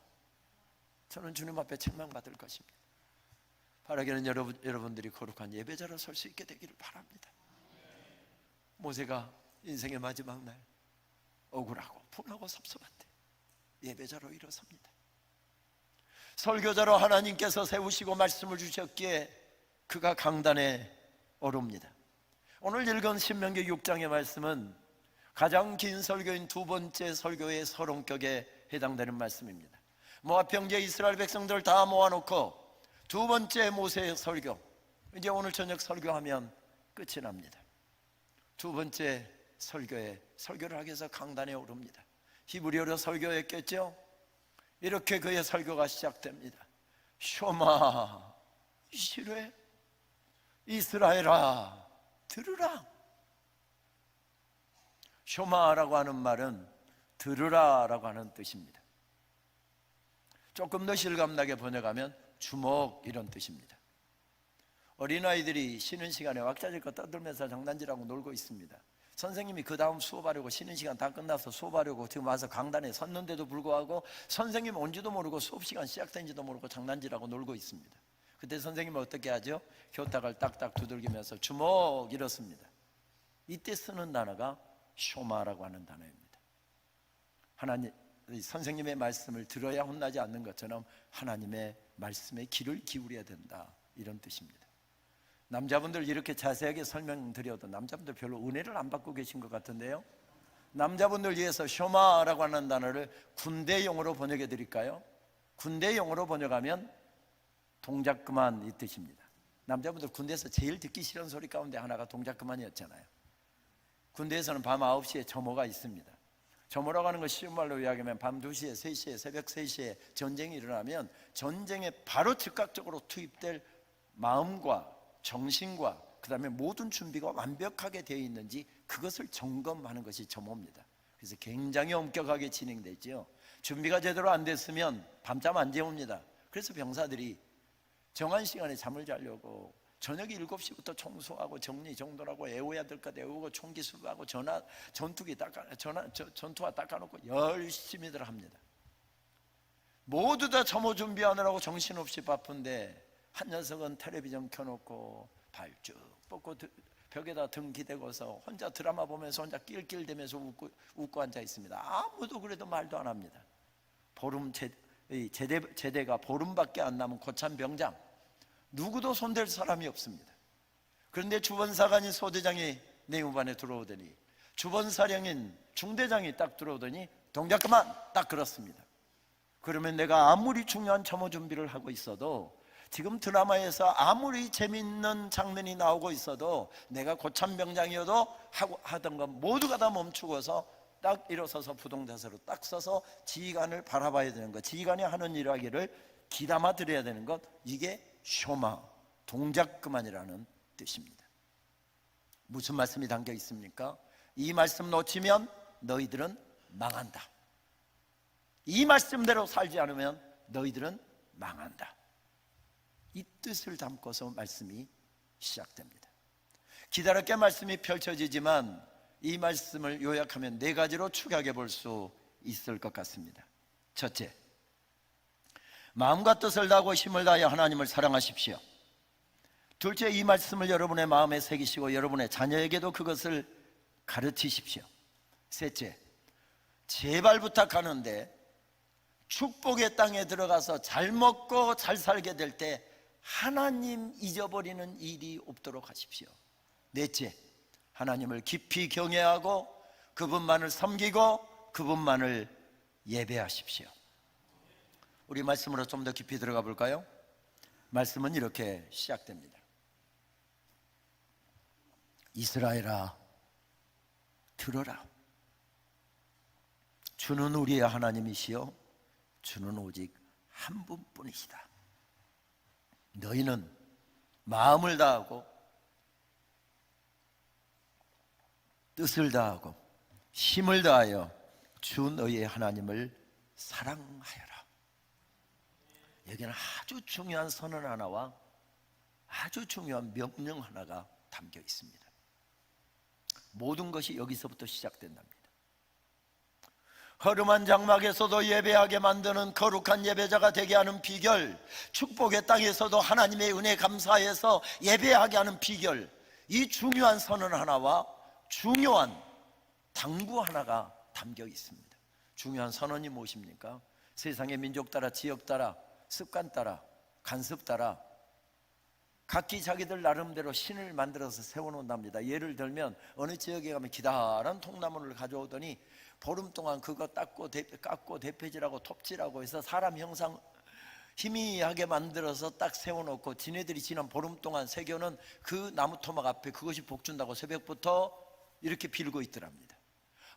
S1: 저는 주님 앞에 책망받을 것입니다. 바라기는 여러분들이 거룩한 예배자로 설 수 있게 되기를 바랍니다. 모세가 인생의 마지막 날 억울하고 분하고 섭섭한데 예배자로 일어섭니다. 설교자로 하나님께서 세우시고 말씀을 주셨기에 그가 강단에 오릅니다. 오늘 읽은 신명기 6장의 말씀은 가장 긴 설교인 두 번째 설교의 서론격에 해당되는 말씀입니다. 모압 형제 이스라엘 백성들 다 모아놓고 두 번째 모세의 설교, 이제 오늘 저녁 설교하면 끝이 납니다. 두 번째 설교를 하기 위해서 강단에 오릅니다. 히브리어로 설교했겠죠? 이렇게 그의 설교가 시작됩니다. 쇼마 이시레 이스라엘아 들으라. 쇼마라고 하는 말은 들으라라고 하는 뜻입니다. 조금 더 실감나게 번역하면 주목, 이런 뜻입니다. 어린아이들이 쉬는 시간에 왁자지껄 떠들면서 장난질하고 놀고 있습니다. 선생님이 그 다음 수업하려고, 쉬는 시간 다 끝나서 수업하려고 지금 와서 강단에 섰는데도 불구하고 선생님 온지도 모르고 수업 시간 시작된지도 모르고 장난질하고 놀고 있습니다. 그때 선생님은 어떻게 하죠? 교탁을 딱딱 두들기면서 주먹 이렇습니다. 이때 쓰는 단어가 쇼마라고 하는 단어입니다. 하나님, 선생님의 말씀을 들어야 혼나지 않는 것처럼 하나님의 말씀에 귀를 기울여야 된다, 이런 뜻입니다. 남자분들 이렇게 자세하게 설명드려도 남자분들 별로 은혜를 안 받고 계신 것 같은데요. 남자분들 위해서 쇼마라고 하는 단어를 군대용어로 번역해 드릴까요? 군대용어로 번역하면 동작 그만, 이 뜻입니다. 남자분들 군대에서 제일 듣기 싫은 소리 가운데 하나가 동작 그만이었잖아요. 군대에서는 밤 9시에 점호가 있습니다. 점호라고 하는 거 쉬운 말로 이야기하면 밤 2시에 3시에 새벽 3시에 전쟁이 일어나면 전쟁에 바로 즉각적으로 투입될 마음과 정신과 그 다음에 모든 준비가 완벽하게 되어 있는지 그것을 점검하는 것이 점호입니다. 그래서 굉장히 엄격하게 진행되죠. 준비가 제대로 안 됐으면 밤잠 안 재웁니다. 그래서 병사들이 정한 시간에 잠을 자려고 저녁 7시부터 청소하고 정리정돈하고 애워야 될 것 애우고 총기 수거하고 전투화 닦아놓고 열심히들 합니다. 모두 다 점호 준비하느라고 정신없이 바쁜데 한 녀석은 텔레비전 켜놓고 발 쭉 뻗고 벽에다 등 기대고서 혼자 드라마 보면서 혼자 낄낄대면서 웃고 앉아 있습니다. 아무도 그래도 말도 안 합니다. 제대가 보름밖에 안 남은 고참 병장, 누구도 손댈 사람이 없습니다. 그런데 주번사관인 소대장이 내무반에 들어오더니 주번사령인 중대장이 딱 들어오더니 동작 그만, 딱 그렇습니다. 그러면 내가 아무리 중요한 점호 준비를 하고 있어도, 지금 드라마에서 아무리 재밌는 장면이 나오고 있어도 내가 고참병장이어도 하던 건 모두가 다 멈추고서 딱 일어서서 부동자세로 딱 서서 지휘관을 바라봐야 되는 것, 지휘관이 하는 이야기를 귀담아 들어야 되는 것, 이게 쇼마, 동작 그만이라는 뜻입니다. 무슨 말씀이 담겨 있습니까? 이 말씀 놓치면 너희들은 망한다. 이 말씀대로 살지 않으면 너희들은 망한다. 이 뜻을 담고서 말씀이 시작됩니다. 기다랗게 말씀이 펼쳐지지만 이 말씀을 요약하면 4가지로 축약해 볼 수 있을 것 같습니다. 첫째, 마음과 뜻을 다하고 힘을 다하여 하나님을 사랑하십시오. 둘째, 이 말씀을 여러분의 마음에 새기시고 여러분의 자녀에게도 그것을 가르치십시오. 셋째, 제발 부탁하는데 축복의 땅에 들어가서 잘 먹고 잘 살게 될 때 하나님 잊어버리는 일이 없도록 하십시오. 넷째, 하나님을 깊이 경외하고 그분만을 섬기고 그분만을 예배하십시오. 우리 말씀으로 좀 더 깊이 들어가 볼까요? 말씀은 이렇게 시작됩니다. 이스라엘아, 들어라. 주는 우리의 하나님이시요 주는 오직 한 분뿐이시다. 너희는 마음을 다하고 뜻을 다하고 힘을 다하여 주 너희의 하나님을 사랑하여라. 여기는 아주 중요한 선언 하나와 아주 중요한 명령 하나가 담겨 있습니다. 모든 것이 여기서부터 시작된답니다. 허름한 장막에서도 예배하게 만드는 거룩한 예배자가 되게 하는 비결, 축복의 땅에서도 하나님의 은혜 감사해서 예배하게 하는 비결, 이 중요한 선언 하나와 중요한 당부 하나가 담겨 있습니다. 중요한 선언이 무엇입니까? 세상의 민족 따라, 지역 따라, 습관 따라, 간섭 따라 각기 자기들 나름대로 신을 만들어서 세워놓는답니다. 예를 들면 어느 지역에 가면 기다란 통나무를 가져오더니 보름 동안 그거 깎고 대패질하고 톱질하고 해서 사람 형상 희미하게 만들어서 딱 세워놓고 지네들이 지난 보름 동안 새겨놓은 그 나무 토막 앞에 그것이 복준다고 새벽부터 이렇게 빌고 있더랍니다.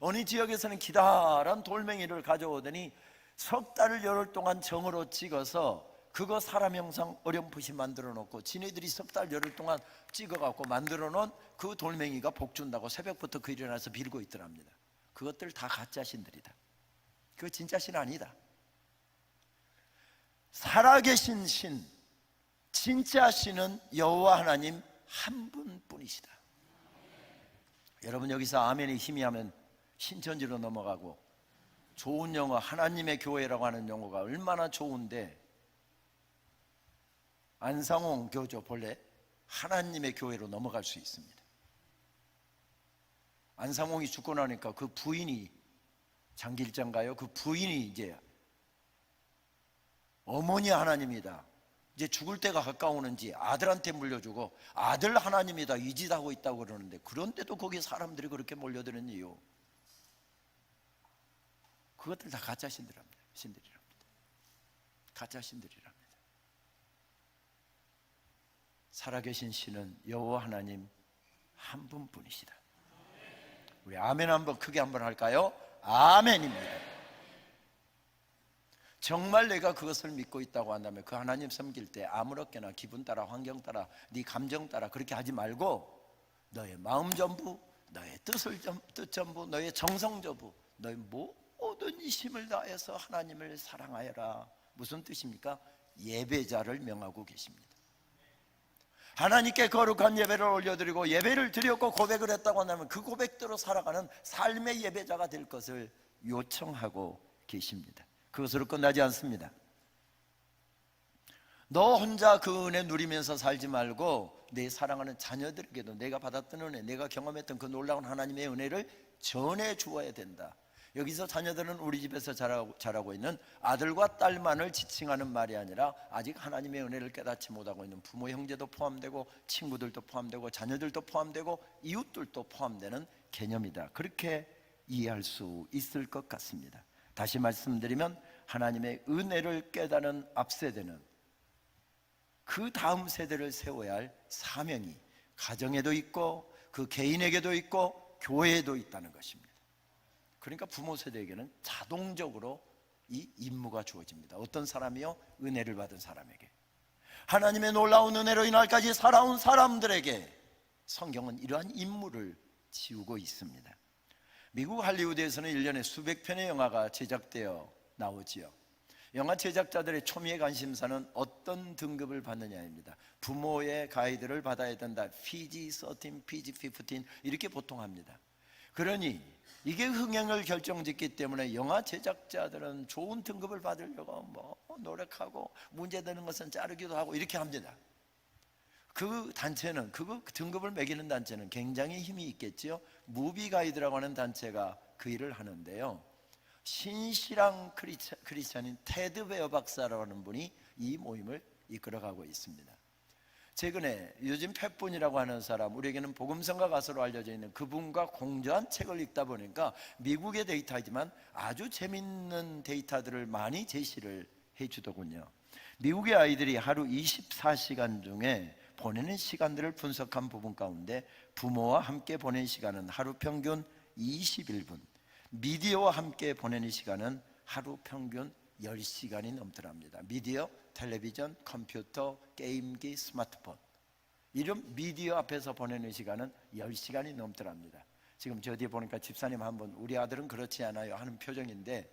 S1: 어느 지역에서는 기다란 돌멩이를 가져오더니 석 달을 열흘 동안 정으로 찍어서 그거 사람 형상 어렴풋이 만들어 놓고 지네들이 석 달 열흘 동안 찍어갖고 만들어 놓은 그 돌멩이가 복준다고 새벽부터 그 일어나서 빌고 있더랍니다. 그것들 다 가짜 신들이다. 그거 진짜 신 아니다. 살아계신 신, 진짜 신은 여호와 하나님 한 분뿐이시다. 여러분, 여기서 아멘이 힘이 하면 신천지로 넘어가고, 좋은 용어 하나님의 교회라고 하는 용어가 얼마나 좋은데, 안상홍 교조 본래 하나님의 교회로 넘어갈 수 있습니다. 안상홍이 죽고 나니까 그 부인이, 장길장가요? 그 부인이 이제 어머니 하나님이다, 이제 죽을 때가 가까우는지 아들한테 물려주고 아들 하나님이다 이 짓 하고 있다고 그러는데, 그런데도 거기 사람들이 그렇게 몰려드는 이유, 그것들 다 가짜 신들이랍니다. 가짜 신들이랍니다. 살아계신 신은 여호와 하나님 한 분뿐이시다. 우리 아멘 한번 크게 한번 할까요? 아멘입니다. 정말 내가 그것을 믿고 있다고 한다면 그 하나님 섬길 때 아무렇게나 기분 따라, 환경 따라, 네 감정 따라 그렇게 하지 말고, 너의 마음 전부, 너의 뜻 전부, 너의 정성 전부, 너의 모든 힘을 다해서 하나님을 사랑하여라. 무슨 뜻입니까? 예배자를 명하고 계십니다. 하나님께 거룩한 예배를 올려드리고 예배를 드렸고 고백을 했다고 한다면 그 고백대로 살아가는 삶의 예배자가 될 것을 요청하고 계십니다. 그것으로 끝나지 않습니다. 너 혼자 그 은혜 누리면서 살지 말고 내 사랑하는 자녀들에게도 내가 받았던 은혜, 내가 경험했던 그 놀라운 하나님의 은혜를 전해 주어야 된다. 여기서 자녀들은 우리 집에서 자라고 있는 아들과 딸만을 지칭하는 말이 아니라 아직 하나님의 은혜를 깨닫지 못하고 있는 부모, 형제도 포함되고 친구들도 포함되고 자녀들도 포함되고 이웃들도 포함되는 개념이다. 그렇게 이해할 수 있을 것 같습니다. 다시 말씀드리면 하나님의 은혜를 깨닫는 앞세대는 그 다음 세대를 세워야 할 사명이 가정에도 있고 그 개인에게도 있고 교회에도 있다는 것입니다. 그러니까 부모 세대에게는 자동적으로 이 임무가 주어집니다. 어떤 사람이요? 은혜를 받은 사람에게. 하나님의 놀라운 은혜로 이날까지 살아온 사람들에게 성경은 이러한 임무를 지우고 있습니다. 미국 할리우드에서는 1년에 수백 편의 영화가 제작되어 나오지요. 영화 제작자들의 초미의 관심사는 어떤 등급을 받느냐입니다. 부모의 가이드를 받아야 된다, PG-13, PG-15 이렇게 보통 합니다. 그러니 이게 흥행을 결정짓기 때문에 영화 제작자들은 좋은 등급을 받으려고 노력하고 문제되는 것은 자르기도 하고 이렇게 합니다. 그 단체는, 그 등급을 매기는 단체는 굉장히 힘이 있겠죠. 무비 가이드라고 하는 단체가 그 일을 하는데요, 신실한 크리스찬인 테드 베어 박사라고 하는 분이 이 모임을 이끌어가고 있습니다. 최근에 요즘 팻분이라고 하는 사람, 우리에게는 복음성가 가수로 알려져 있는 그분과 공저한 책을 읽다 보니까 미국의 데이터이지만 아주 재밌는 데이터들을 많이 제시를 해주더군요. 미국의 아이들이 하루 24시간 중에 보내는 시간들을 분석한 부분 가운데 부모와 함께 보내는 시간은 하루 평균 21분, 미디어와 함께 보내는 시간은 하루 평균 10시간이 넘더랍니다. 미디어, 텔레비전, 컴퓨터, 게임기, 스마트폰, 이런 미디어 앞에서 보내는 시간은 10시간이 넘더랍니다. 지금 저 뒤에 보니까 집사님 한 분, 우리 아들은 그렇지 않아요 하는 표정인데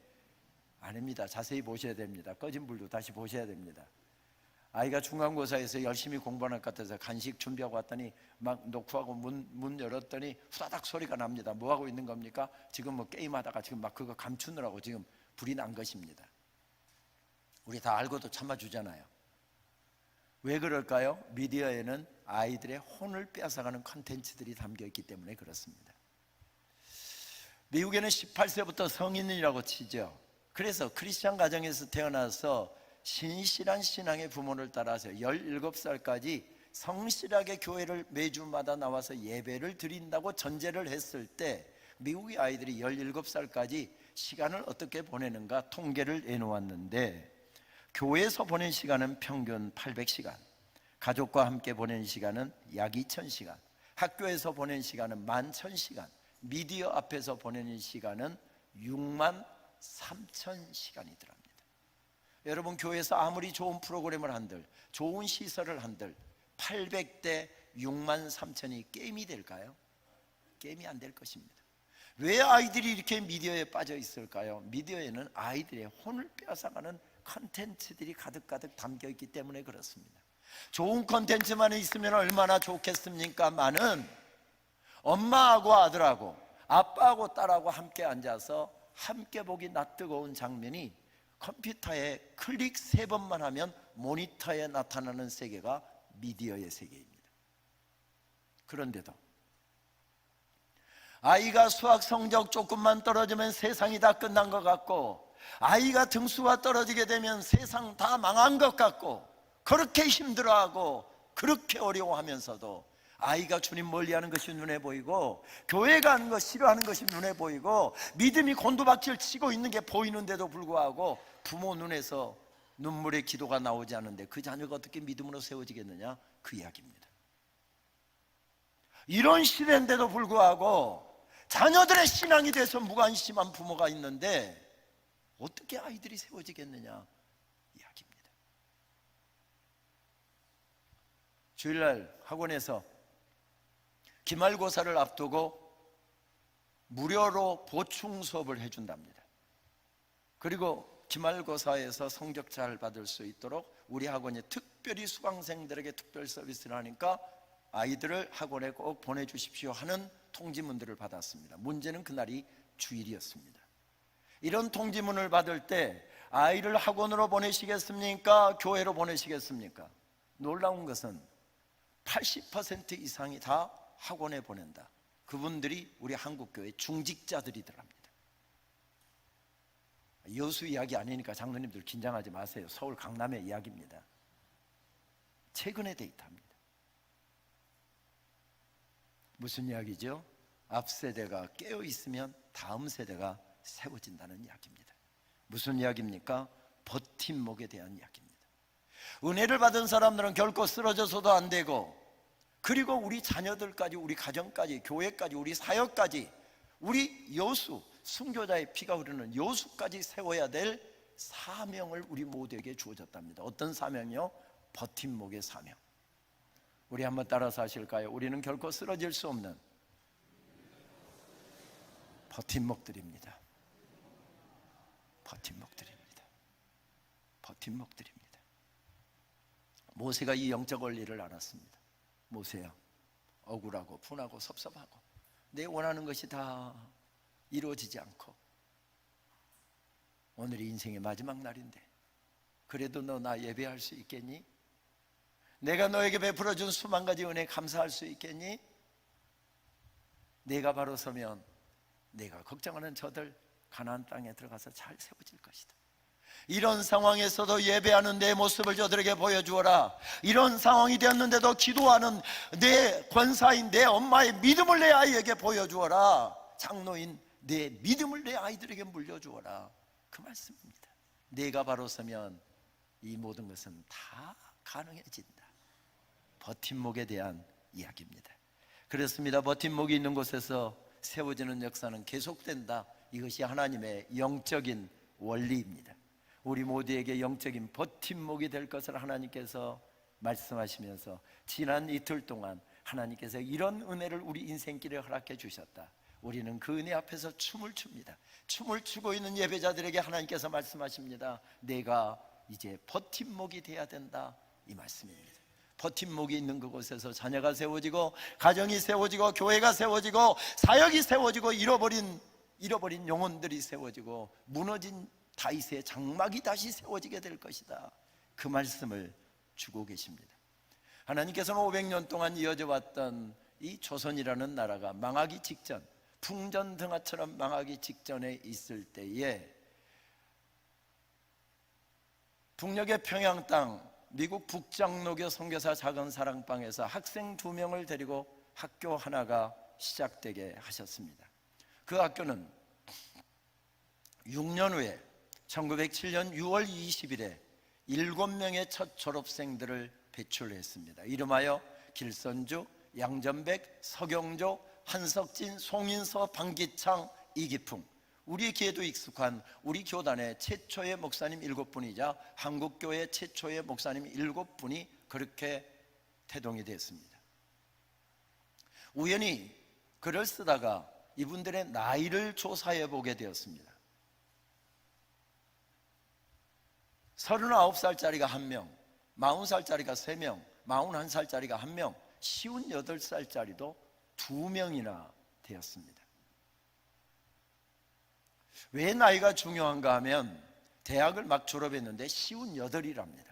S1: 아닙니다. 자세히 보셔야 됩니다. 꺼진 불도 다시 보셔야 됩니다. 아이가 중간고사에서 열심히 공부하는 것 같아서 간식 준비하고 왔더니 막 녹화하고 문 열었더니 후다닥 소리가 납니다. 뭐 하고 있는 겁니까? 지금 뭐 게임하다가 지금 막 그거 감추느라고 지금 불이 난 것입니다. 우리 다 알고도 참아주잖아요. 왜 그럴까요? 미디어에는 아이들의 혼을 빼앗아가는 콘텐츠들이 담겨있기 때문에 그렇습니다. 미국에는 18세부터 성인이라고 치죠. 그래서 크리스찬 가정에서 태어나서 신실한 신앙의 부모를 따라서 17살까지 성실하게 교회를 매주마다 나와서 예배를 드린다고 전제를 했을 때 미국의 아이들이 17살까지 시간을 어떻게 보내는가 통계를 내놓았는데, 교회에서 보낸 시간은 평균 800시간, 가족과 함께 보낸 시간은 약 2000시간, 학교에서 보낸 시간은 11,000시간, 미디어 앞에서 보내는 시간은 63,000시간이더랍니다. 여러분, 교회에서 아무리 좋은 프로그램을 한들, 좋은 시설을 한들 800대 63,000이 게임이 될까요? 게임이 안 될 것입니다. 왜 아이들이 이렇게 미디어에 빠져 있을까요? 미디어에는 아이들의 혼을 빼앗아가는 컨텐츠들이 가득가득 담겨 있기 때문에 그렇습니다. 좋은 콘텐츠만 있으면 얼마나 좋겠습니까만은 엄마하고 아들하고 아빠하고 딸하고 함께 앉아서 함께 보기 낯뜨거운 장면이 컴퓨터에 클릭 3번만 하면 모니터에 나타나는 세계가 미디어의 세계입니다. 그런데도 아이가 수학 성적 조금만 떨어지면 세상이 다 끝난 것 같고, 아이가 등수가 떨어지게 되면 세상 다 망한 것 같고, 그렇게 힘들어하고 그렇게 어려워하면서도 아이가 주님 멀리하는 것이 눈에 보이고, 교회 가는 거 싫어하는 것이 눈에 보이고, 믿음이 곤두박질 치고 있는 게 보이는데도 불구하고 부모 눈에서 눈물의 기도가 나오지 않는데 그 자녀가 어떻게 믿음으로 세워지겠느냐, 그 이야기입니다. 이런 시대인데도 불구하고 자녀들의 신앙이 돼서 무관심한 부모가 있는데 어떻게 아이들이 세워지겠느냐 이야기입니다. 주일날 학원에서 기말고사를 앞두고 무료로 보충 수업을 해준답니다. 그리고 기말고사에서 성적 잘 받을 수 있도록 우리 학원이 특별히 수강생들에게 특별 서비스를 하니까 아이들을 학원에 꼭 보내주십시오 하는 통지문들을 받았습니다. 문제는 그날이 주일이었습니다. 이런 통지문을 받을 때 아이를 학원으로 보내시겠습니까? 교회로 보내시겠습니까? 놀라운 것은 80% 이상이 다 학원에 보낸다. 그분들이 우리 한국교회 중직자들이더랍니다. 여수 이야기 아니니까 장로님들 긴장하지 마세요. 서울 강남의 이야기입니다. 최근의 데이터입니다. 무슨 이야기죠? 앞 세대가 깨어 있으면 다음 세대가 세워진다는 이야기입니다. 무슨 이야기입니까? 버팀목에 대한 이야기입니다. 은혜를 받은 사람들은 결코 쓰러져서도 안 되고, 그리고 우리 자녀들까지, 우리 가정까지, 교회까지, 우리 사역까지, 우리 여수, 순교자의 피가 흐르는 여수까지 세워야 될 사명을 우리 모두에게 주어졌답니다. 어떤 사명이요? 버팀목의 사명. 우리 한번 따라서 하실까요? 우리는 결코 쓰러질 수 없는 버팀목들입니다. 버팀목들입니다. 버팀목들입니다. 모세가 이 영적 원리를 알았습니다. 모세야, 억울하고 분하고 섭섭하고 내 원하는 것이 다 이루어지지 않고 오늘이 인생의 마지막 날인데 그래도 너 나 예배할 수 있겠니? 내가 너에게 베풀어준 수만 가지 은혜 감사할 수 있겠니? 내가 바로 서면 내가 걱정하는 저들 가나안 땅에 들어가서 잘 세워질 것이다. 이런 상황에서도 예배하는 내 모습을 저들에게 보여주어라. 이런 상황이 되었는데도 기도하는 내 권사인 내 엄마의 믿음을 내 아이에게 보여주어라. 장로인 내 믿음을 내 아이들에게 물려주어라. 그 말씀입니다. 내가 바로 서면 이 모든 것은 다 가능해진다. 버팀목에 대한 이야기입니다. 그렇습니다. 버팀목이 있는 곳에서 세워지는 역사는 계속된다. 이것이 하나님의 영적인 원리입니다. 우리 모두에게 영적인 버팀목이 될 것을 하나님께서 말씀하시면서 지난 이틀 동안 하나님께서 이런 은혜를 우리 인생길에 허락해 주셨다. 우리는 그 은혜 앞에서 춤을 춥니다. 춤을 추고 있는 예배자들에게 하나님께서 말씀하십니다. 내가 이제 버팀목이 돼야 된다, 이 말씀입니다. 버팀목이 있는 그곳에서 자녀가 세워지고, 가정이 세워지고, 교회가 세워지고, 사역이 세워지고, 잃어버린 영혼들이 세워지고, 무너진 다윗의 장막이 다시 세워지게 될 것이다. 그 말씀을 주고 계십니다. 하나님께서는 500년 동안 이어져 왔던 이 조선이라는 나라가 망하기 직전, 풍전등화처럼 망하기 직전에 있을 때에 북녘의 평양 땅, 미국 북장로교 선교사 작은 사랑방에서 학생 2명을 데리고 학교 하나가 시작되게 하셨습니다. 그 학교는 6년 후에 1907년 6월 20일에 7명의 첫 졸업생들을 배출했습니다. 이름하여 길선주, 양전백, 서경조, 한석진, 송인서, 방기창, 이기풍. 우리 귀에도 익숙한 우리 교단의 최초의 목사님 7분이자 한국교회 최초의 목사님 7분이 그렇게 태동이 됐습니다. 우연히 글을 쓰다가 이분들의 나이를 조사해 보게 되었습니다. 39살짜리가 1명, 40살짜리가 3명, 41살짜리가 1명, 58살짜리도 2명이나 되었습니다. 왜 나이가 중요한가 하면 대학을 막 졸업했는데 58이랍니다.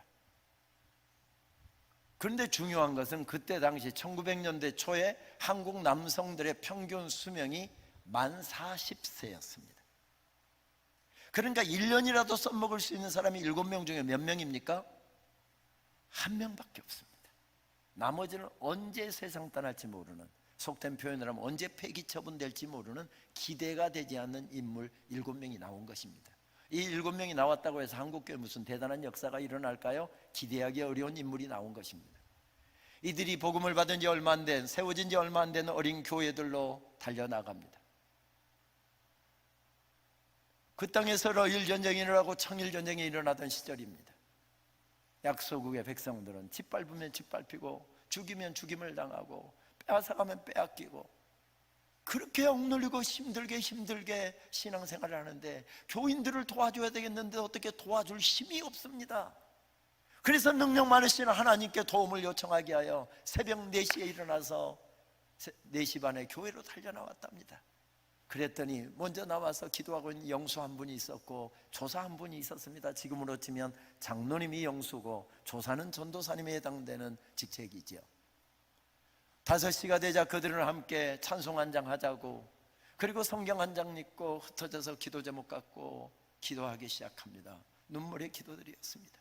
S1: 그런데 중요한 것은 그때 당시 1900년대 초에 한국 남성들의 평균 수명이 만 40세였습니다. 그러니까 1년이라도 써먹을 수 있는 사람이 7명 중에 몇 명입니까? 1명밖에 없습니다. 나머지는 언제 세상 떠날지 모르는, 속된 표현을 하면 언제 폐기 처분될지 모르는 기대가 되지 않는 인물 7명이 나온 것입니다. 이 7명이 나왔다고 해서 한국교회 무슨 대단한 역사가 일어날까요? 기대하기 어려운 인물이 나온 것입니다. 이들이 복음을 받은 지 얼마 안 된, 세워진 지 얼마 안 된 어린 교회들로 달려나갑니다. 그 땅에서 러일전쟁이 일어나고 청일전쟁이 일어나던 시절입니다. 약소국의 백성들은 짓밟으면 짓밟히고 죽이면 죽임을 당하고 빼앗아가면 빼앗기고 그렇게 억눌리고 힘들게 신앙생활을 하는데 교인들을 도와줘야 되겠는데 어떻게 도와줄 힘이 없습니다. 그래서 능력 많으신 하나님께 도움을 요청하게 하여 새벽 4시에 일어나서 4시 반에 교회로 달려나왔답니다. 그랬더니 먼저 나와서 기도하고 있는 영수 한 분이 있었고 조사 한 분이 있었습니다. 지금으로 치면 장로님이 영수고 조사는 전도사님에 해당되는 직책이지요. 5시가 되자 그들은 함께 찬송 한 장 하자고, 그리고 성경 한 장 읽고 흩어져서 기도 제목 갖고 기도하기 시작합니다. 눈물의 기도들이었습니다.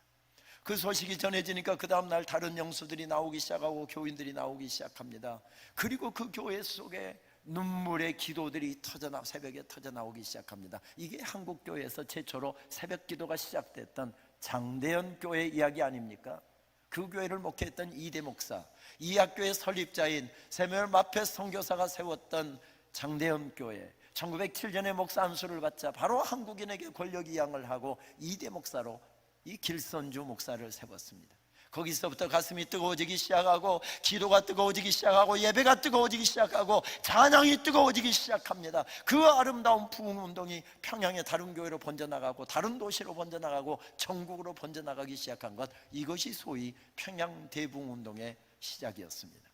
S1: 그 소식이 전해지니까 그 다음날 다른 영수들이 나오기 시작하고 교인들이 나오기 시작합니다. 그리고 그 교회 속에 눈물의 기도들이 새벽에 터져 나오기 시작합니다. 이게 한국교회에서 최초로 새벽 기도가 시작됐던 장대현 교회 이야기 아닙니까? 그 교회를 목회했던 이대 목사, 이 학교의 설립자인 세무엘 마페스 선교사가 세웠던 장대현 교회, 1907년에 목사 안수를 받자 바로 한국인에게 권력 이양을 하고 이대 목사로 이 길선주 목사를 세웠습니다. 거기서부터 가슴이 뜨거워지기 시작하고 기도가 뜨거워지기 시작하고 예배가 뜨거워지기 시작하고 찬양이 뜨거워지기 시작합니다. 그 아름다운 부흥운동이 평양의 다른 교회로 번져나가고 다른 도시로 번져나가고 전국으로 번져나가기 시작한 것, 이것이 소위 평양 대부흥운동의 시작이었습니다.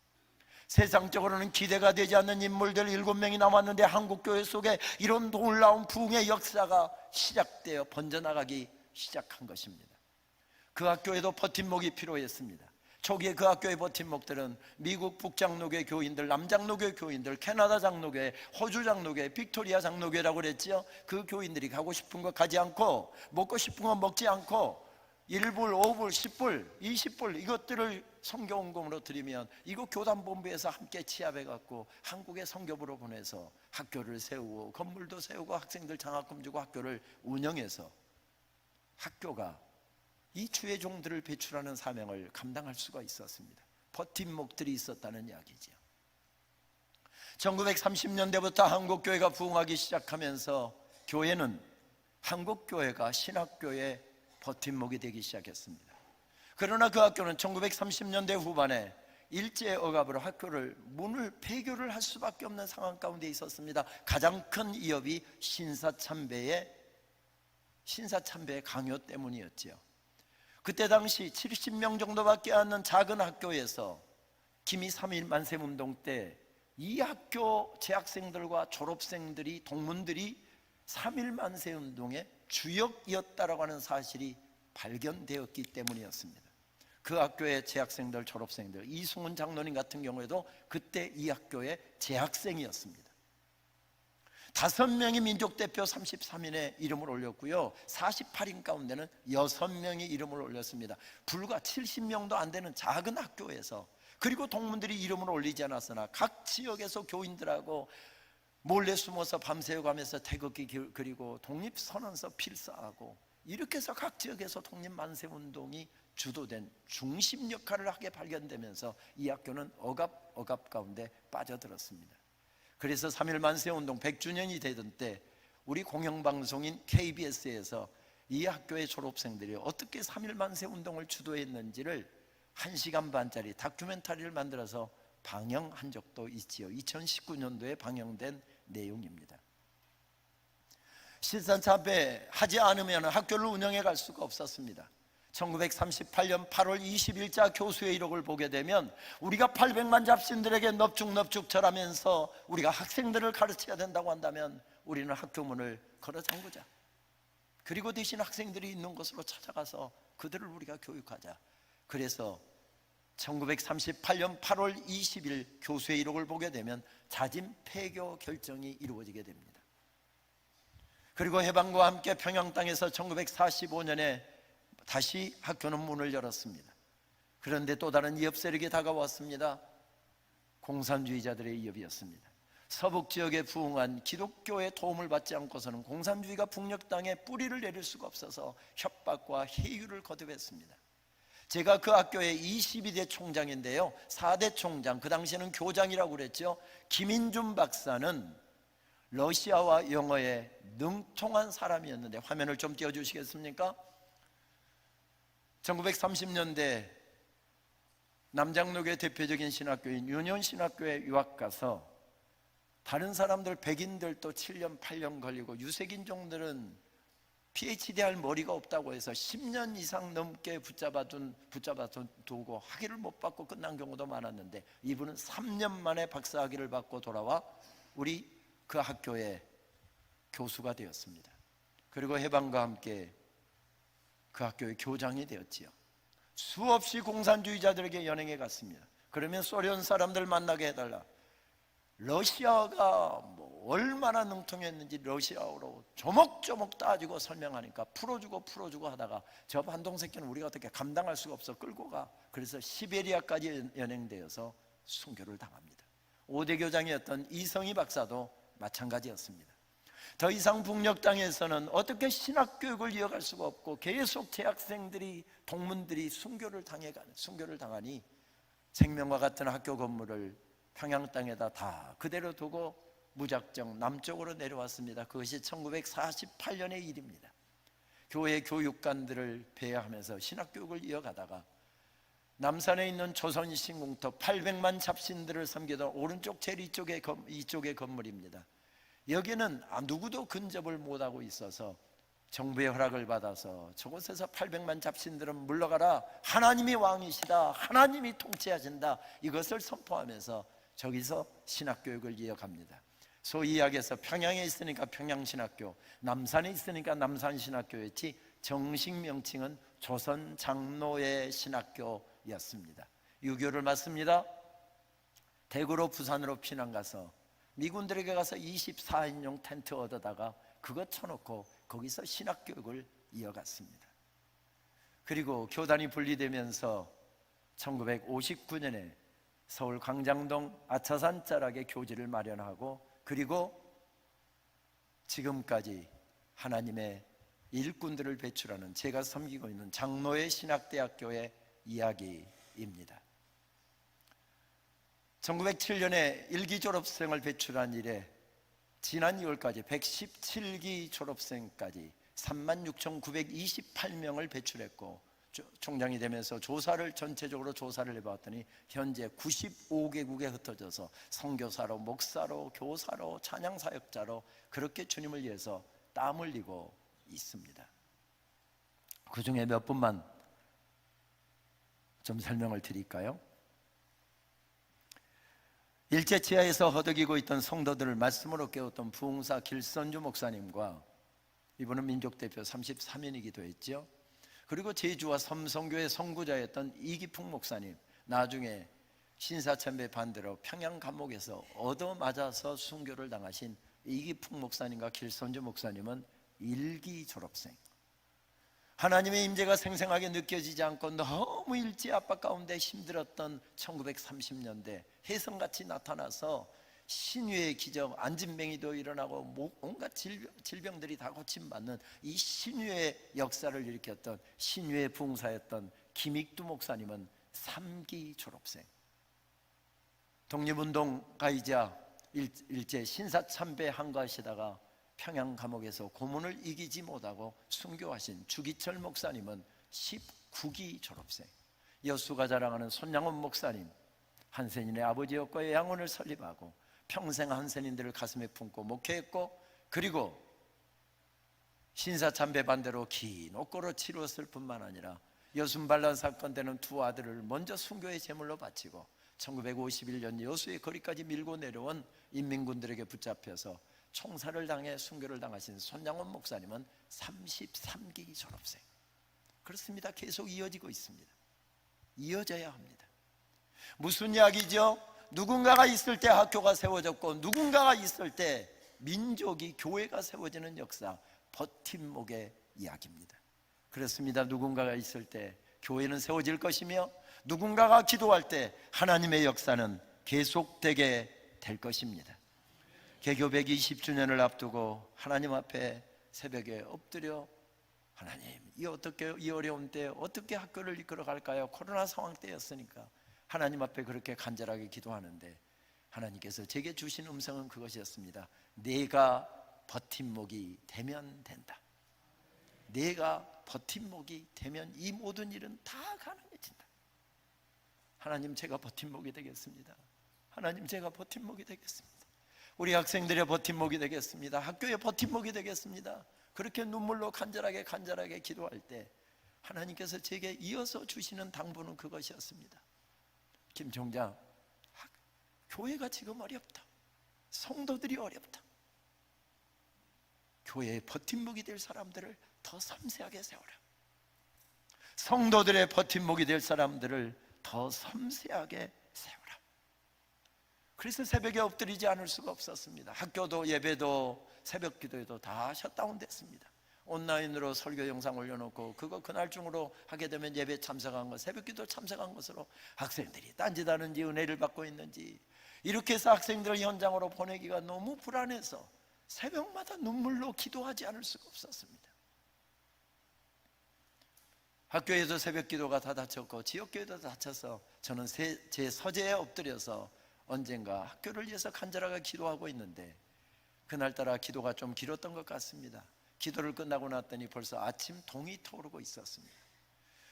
S1: 세상적으로는 기대가 되지 않는 인물들 7명이 남았는데 한국교회 속에 이런 놀라운 부흥의 역사가 시작되어 번져나가기 시작한 것입니다. 그 학교에도 버팀목이 필요했습니다. 초기에 그 학교의 버팀목들은 미국 북장로교 교인들, 남장로교 교인들, 캐나다 장로교, 호주 장로교, 빅토리아 장로교라고 그랬죠. 그 교인들이 가고 싶은 거 가지 않고 먹고 싶은 거 먹지 않고 1불, 5불, 10불, 20불 이것들을 선교원금으로 드리면 이거 교단본부에서 함께 취합해갖고 한국의 선교부로 보내서 학교를 세우고 건물도 세우고 학생들 장학금 주고 학교를 운영해서 학교가 이 주의 종들을 배출하는 사명을 감당할 수가 있었습니다. 버팀목들이 있었다는 이야기죠. 1930년대부터 한국교회가 부흥하기 시작하면서 교회는 한국교회가 신학교의 버팀목이 되기 시작했습니다. 그러나 그 학교는 1930년대 후반에 일제 억압으로 학교를 문을 폐교를 할 수밖에 없는 상황 가운데 있었습니다. 가장 큰 이유이 신사참배의 강요 때문이었죠. 그때 당시 70명 정도밖에 안 되는 작은 학교에서 기미 3.1 만세운동 때 이 학교 재학생들과 졸업생들이, 동문들이 3.1 만세운동의 주역이었다라고 하는 사실이 발견되었기 때문이었습니다. 그 학교의 재학생들, 졸업생들, 이승훈 장로님 같은 경우에도 그때 이 학교의 재학생이었습니다. 5명이 민족대표 33인의 이름을 올렸고요, 48인 가운데는 6명의 이름을 올렸습니다. 불과 70명도 안 되는 작은 학교에서, 그리고 동문들이 이름을 올리지 않았으나 각 지역에서 교인들하고 몰래 숨어서 밤새워가면서 태극기 그리고 독립선언서 필사하고, 이렇게 해서 각 지역에서 독립만세운동이 주도된 중심 역할을 하게 발견되면서 이 학교는 억압 가운데 빠져들었습니다. 그래서 3.1 만세운동 100주년이 되던 때 우리 공영방송인 KBS에서 이 학교의 졸업생들이 어떻게 3.1 만세운동을 주도했는지를 1시간 반짜리 다큐멘터리를 만들어서 방영한 적도 있지요. 2019년도에 방영된 내용입니다. 신사참배 하지 않으면 학교를 운영해 갈 수가 없었습니다. 1938년 8월 20일자 교수의 이력을 보게 되면 우리가 800만 잡신들에게 넙죽넙죽 절하면서 우리가 학생들을 가르쳐야 된다고 한다면 우리는 학교 문을 걸어 잠그자. 그리고 대신 학생들이 있는 곳으로 찾아가서 그들을 우리가 교육하자. 그래서 1938년 8월 20일 교수의 이력을 보게 되면 자진 폐교 결정이 이루어지게 됩니다. 그리고 해방과 함께 평양 땅에서 1945년에 다시 학교는 문을 열었습니다. 그런데 또 다른 이협 세력이 다가왔습니다. 공산주의자들의 이협이었습니다. 서북 지역에 부흥한 기독교의 도움을 받지 않고서는 공산주의가 북녘 땅에 뿌리를 내릴 수가 없어서 협박과 해유를 거듭했습니다. 제가 그 학교의 22대 총장인데요, 4대 총장, 그 당시에는 교장이라고 그랬죠. 김인준 박사는 러시아와 영어에 능통한 사람이었는데, 화면을 좀 띄워주시겠습니까? 1930년대 남장로교의 대표적인 신학교인 윤현신학교에 유학 가서 다른 사람들, 백인들도 7년 8년 걸리고 유색인종들은 PhD 할 머리가 없다고 해서 10년 이상 넘게 붙잡아 두고 학위를 못 받고 끝난 경우도 많았는데, 이분은 3년 만에 박사학위를 받고 돌아와 우리 그 학교의 교수가 되었습니다. 그리고 해방과 함께 그 학교의 교장이 되었지요. 수없이 공산주의자들에게 연행해 갔습니다. 그러면 소련 사람들 만나게 해달라. 러시아가 얼마나 능통했는지 러시아어로 조목조목 따지고 설명하니까 풀어주고 하다가 저 반동새끼는 우리가 어떻게 감당할 수가 없어 끌고 가. 그래서 시베리아까지 연행되어서 순교를 당합니다. 5대 교장이었던 이성희 박사도 마찬가지였습니다. 더 이상 북녘 땅에서는 어떻게 신학교육을 이어갈 수가 없고 계속 재학생들이, 동문들이 순교를 당하니 생명과 같은 학교 건물을 평양 땅에다 다 그대로 두고 무작정 남쪽으로 내려왔습니다. 그것이 1948년의 일입니다. 교회 교육관들을 배회하면서 신학교육을 이어가다가 남산에 있는 조선신궁터 800만 잡신들을 섬기던 오른쪽 제일 이쪽의 건물입니다. 여기는 누구도 근접을 못하고 있어서 정부의 허락을 받아서 저곳에서 800만 잡신들은 물러가라, 하나님이 왕이시다, 하나님이 통치하신다, 이것을 선포하면서 저기서 신학교육을 이어갑니다. 소위 이야기해서 평양에 있으니까 평양신학교, 남산에 있으니까 남산신학교였지 정식 명칭은 조선장로회 신학교였습니다. 유교를 맞습니다. 대구로 부산으로 피난 가서 미군들에게 가서 24인용 텐트 얻어다가 그거 쳐놓고 거기서 신학교육을 이어갔습니다. 그리고 교단이 분리되면서 1959년에 서울 광장동 아차산 자락에 교지를 마련하고, 그리고 지금까지 하나님의 일꾼들을 배출하는 제가 섬기고 있는 장로회 신학대학교의 이야기입니다. 1907년에 1기 졸업생을 배출한 이래 지난 2월까지 117기 졸업생까지 36,928명을 배출했고, 총장이 되면서 전체적으로 조사를 해봤더니 현재 95개국에 흩어져서 선교사로, 목사로, 교사로, 찬양사역자로 그렇게 주님을 위해서 땀 흘리고 있습니다. 그 중에 몇 분만 좀 설명을 드릴까요? 일제 치하에서 허덕이고 있던 성도들을 말씀으로 깨웠던 부흥사 길선주 목사님과, 이분은 민족대표 33인이기도 했죠. 그리고 제주와 삼성교회 선구자였던 이기풍 목사님, 나중에 신사참배 반대로 평양 감옥에서 얻어맞아서 순교를 당하신 이기풍 목사님과 길선주 목사님은 1기 졸업생. 하나님의 임재가 생생하게 느껴지지 않고 너무 일제 압박 가운데 힘들었던 1930년대 혜성같이 나타나서 신유의 기적, 안진뱅이도 일어나고 온갖 질병들이 다 고침받는 이 신유의 역사를 일으켰던 신유의 부흥사였던 김익두 목사님은 3기 졸업생. 독립운동가이자 일제 신사참배 한가하시다가 평양 감옥에서 고문을 이기지 못하고 순교하신 주기철 목사님은 19기 졸업생. 여수가 자랑하는 손양원 목사님, 한센인의 아버지였고 양원을 설립하고 평생 한센인들을 가슴에 품고 목회했고, 그리고 신사참배 반대로 긴 옥고를 치루었을 뿐만 아니라 여순반란 사건 때는 두 아들을 먼저 순교의 제물로 바치고 1951년 여수의 거리까지 밀고 내려온 인민군들에게 붙잡혀서 총살을 당해 순교를 당하신 손양원 목사님은 33기 졸업생. 그렇습니다. 계속 이어지고 있습니다. 이어져야 합니다. 무슨 이야기죠? 누군가가 있을 때 학교가 세워졌고 누군가가 있을 때 민족이, 교회가 세워지는 역사, 버팀목의 이야기입니다. 그렇습니다. 누군가가 있을 때 교회는 세워질 것이며 누군가가 기도할 때 하나님의 역사는 계속되게 될 것입니다. 개교 120주년을 앞두고 하나님 앞에 새벽에 엎드려 하나님, 이 어려운 때 어떻게 학교를 이끌어 갈까요? 코로나 상황 때였으니까 하나님 앞에 그렇게 간절하게 기도하는데 하나님께서 제게 주신 음성은 그것이었습니다. 내가 버팀목이 되면 된다. 내가 버팀목이 되면 이 모든 일은 다 가능해진다. 하나님, 제가 버팀목이 되겠습니다. 하나님, 제가 버팀목이 되겠습니다. 우리 학생들의 버팀목이 되겠습니다. 학교의 버팀목이 되겠습니다. 그렇게 눈물로 간절하게 기도할 때 하나님께서 제게 이어서 주시는 당부는 그것이었습니다. 김 총장, 교회가 지금 어렵다. 성도들이 어렵다. 교회의 버팀목이 될 사람들을 더 섬세하게 세워라. 성도들의 버팀목이 될 사람들을 더 섬세하게 세워라. 그래서 새벽에 엎드리지 않을 수가 없었습니다. 학교도 예배도 새벽 기도에도 다 셧다운 됐습니다. 온라인으로 설교 영상 올려놓고 그거 그날 중으로 하게 되면 예배 참석한 것, 새벽 기도 참석한 것으로 학생들이 딴짓하는지 은혜를 받고 있는지 이렇게 해서 학생들을 현장으로 보내기가 너무 불안해서 새벽마다 눈물로 기도하지 않을 수가 없었습니다. 학교에도 새벽 기도가 다 닫혔고 지역교회도 닫혀서 저는 제 서재에 엎드려서 언젠가 학교를 위해서 간절하게 기도하고 있는데 그날따라 기도가 좀 길었던 것 같습니다. 기도를 끝나고 났더니 벌써 아침 동이 터오르고 있었습니다.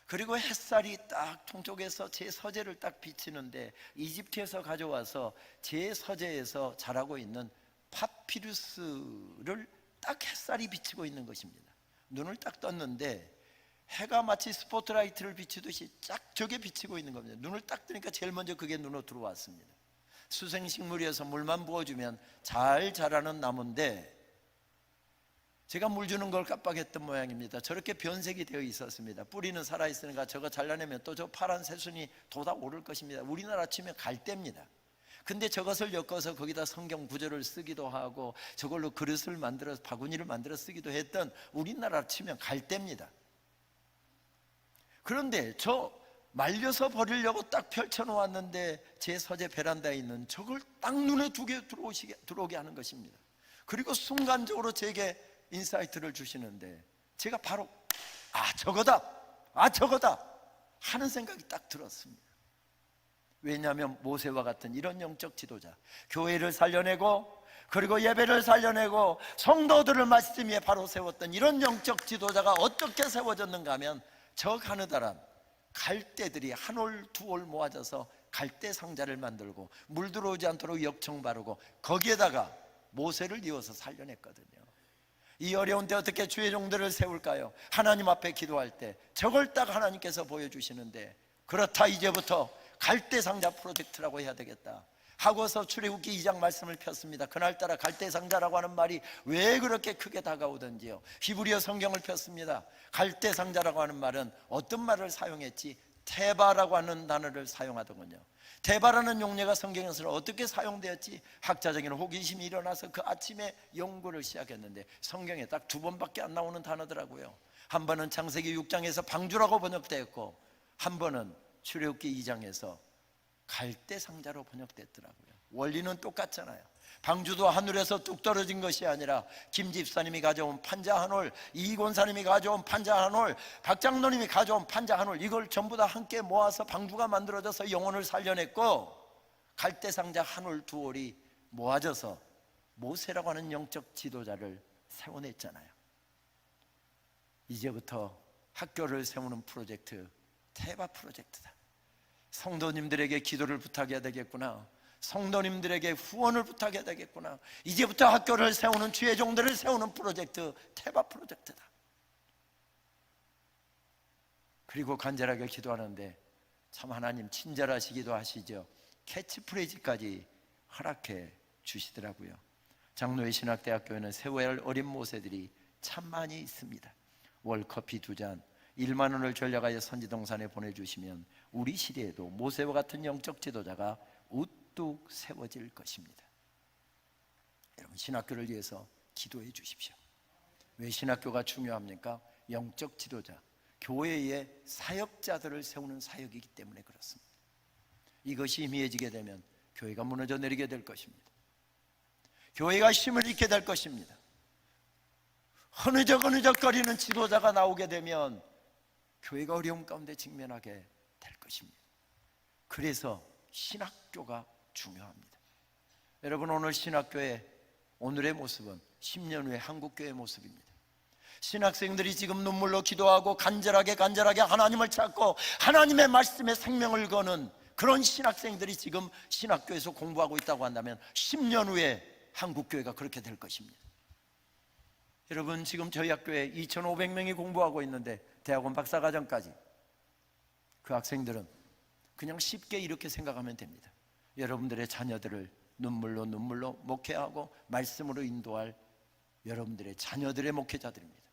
S1: 그리고 햇살이 딱 동쪽에서 제 서재를 딱 비치는데 이집트에서 가져와서 제 서재에서 자라고 있는 파피루스를 딱 햇살이 비치고 있는 것입니다. 눈을 딱 떴는데 해가 마치 스포트라이트를 비추듯이 쫙 저게 비치고 있는 겁니다. 눈을 딱 뜨니까 제일 먼저 그게 눈으로 들어왔습니다. 수생식물이어서 물만 부어주면 잘 자라는 나무인데 제가 물 주는 걸 깜빡했던 모양입니다. 저렇게 변색이 되어 있었습니다. 뿌리는 살아있으니까 저거 잘라내면 또 저 파란 새순이 돋아오를 것입니다. 우리나라 치면 갈대입니다. 근데 저것을 엮어서 거기다 성경 구절을 쓰기도 하고 저걸로 그릇을 만들어서 바구니를 만들어 쓰기도 했던 우리나라 치면 갈대입니다. 그런데 저 말려서 버리려고 딱 펼쳐놓았는데 제 서재 베란다에 있는 저걸 딱 눈에 들어오게 하는 것입니다. 그리고 순간적으로 제게 인사이트를 주시는데 제가 바로 저거다 하는 생각이 딱 들었습니다. 왜냐하면 모세와 같은 이런 영적 지도자, 교회를 살려내고 그리고 예배를 살려내고 성도들을 말씀 위에 바로 세웠던 이런 영적 지도자가 어떻게 세워졌는가 하면 저 가느다란 갈대들이 한 올 두 올 모아져서 갈대 상자를 만들고 물 들어오지 않도록 역청 바르고 거기에다가 모세를 이어서 살려냈거든요. 이 어려운 때 어떻게 주의 종들을 세울까요? 하나님 앞에 기도할 때 저걸 딱 하나님께서 보여주시는데 그렇다, 이제부터 갈대 상자 프로젝트라고 해야 되겠다 하고서 출애굽기 2장 말씀을 폈습니다. 그날따라 갈대 상자라고 하는 말이 왜 그렇게 크게 다가오던지요. 히브리어 성경을 폈습니다. 갈대 상자라고 하는 말은 어떤 말을 사용했지? 테바라고 하는 단어를 사용하더군요. 테바라는 용례가 성경에서 어떻게 사용되었지? 학자적인 호기심이 일어나서 그 아침에 연구를 시작했는데 성경에 딱 두 번밖에 안 나오는 단어더라고요. 한 번은 창세기 6장에서 방주라고 번역되었고 한 번은 출애굽기 2장에서 갈대 상자로 번역됐더라고요. 원리는 똑같잖아요. 방주도 하늘에서 뚝 떨어진 것이 아니라 김 집사님이 가져온 판자 한 올, 이 권사님이 가져온 판자 한 올, 박 장로님이 가져온 판자 한 올, 이걸 전부 다 함께 모아서 방주가 만들어져서 영혼을 살려냈고 갈대 상자 한 올, 두 올이 모아져서 모세라고 하는 영적 지도자를 세워냈잖아요. 이제부터 학교를 세우는 프로젝트, 테바 프로젝트다. 성도님들에게 기도를 부탁해야 되겠구나. 성도님들에게 후원을 부탁해야 되겠구나. 이제부터 학교를 세우는, 주의 종들을 세우는 프로젝트, 테바 프로젝트다. 그리고 간절하게 기도하는데 참 하나님 친절하시기도 하시죠. 캐치프레이즈까지 허락해 주시더라고요. 장로의 신학대학교에는 세워야 할 어린 모세들이 참 많이 있습니다. 월 커피 2잔 1만 원을 전략하여 선지동산에 보내주시면 우리 시대에도 모세와 같은 영적 지도자가 우뚝 세워질 것입니다. 여러분, 신학교를 위해서 기도해 주십시오. 왜 신학교가 중요합니까? 영적 지도자, 교회의 사역자들을 세우는 사역이기 때문에 그렇습니다. 이것이 희미해지게 되면 교회가 무너져 내리게 될 것입니다. 교회가 힘을 잃게 될 것입니다. 흐느적거리는 지도자가 나오게 되면 교회가 어려움 가운데 직면하게 될 것입니다. 그래서 신학교가 중요합니다. 여러분, 오늘 신학교의 오늘의 모습은 10년 후의 한국교회의 모습입니다. 신학생들이 지금 눈물로 기도하고 간절하게 하나님을 찾고 하나님의 말씀에 생명을 거는 그런 신학생들이 지금 신학교에서 공부하고 있다고 한다면 10년 후에 한국교회가 그렇게 될 것입니다. 여러분, 지금 저희 학교에 2,500명이 공부하고 있는데 대학원 박사과정까지, 그 학생들은 그냥 쉽게 이렇게 생각하면 됩니다. 여러분들의 자녀들을 눈물로 목회하고 말씀으로 인도할 여러분들의 자녀들의 목회자들입니다.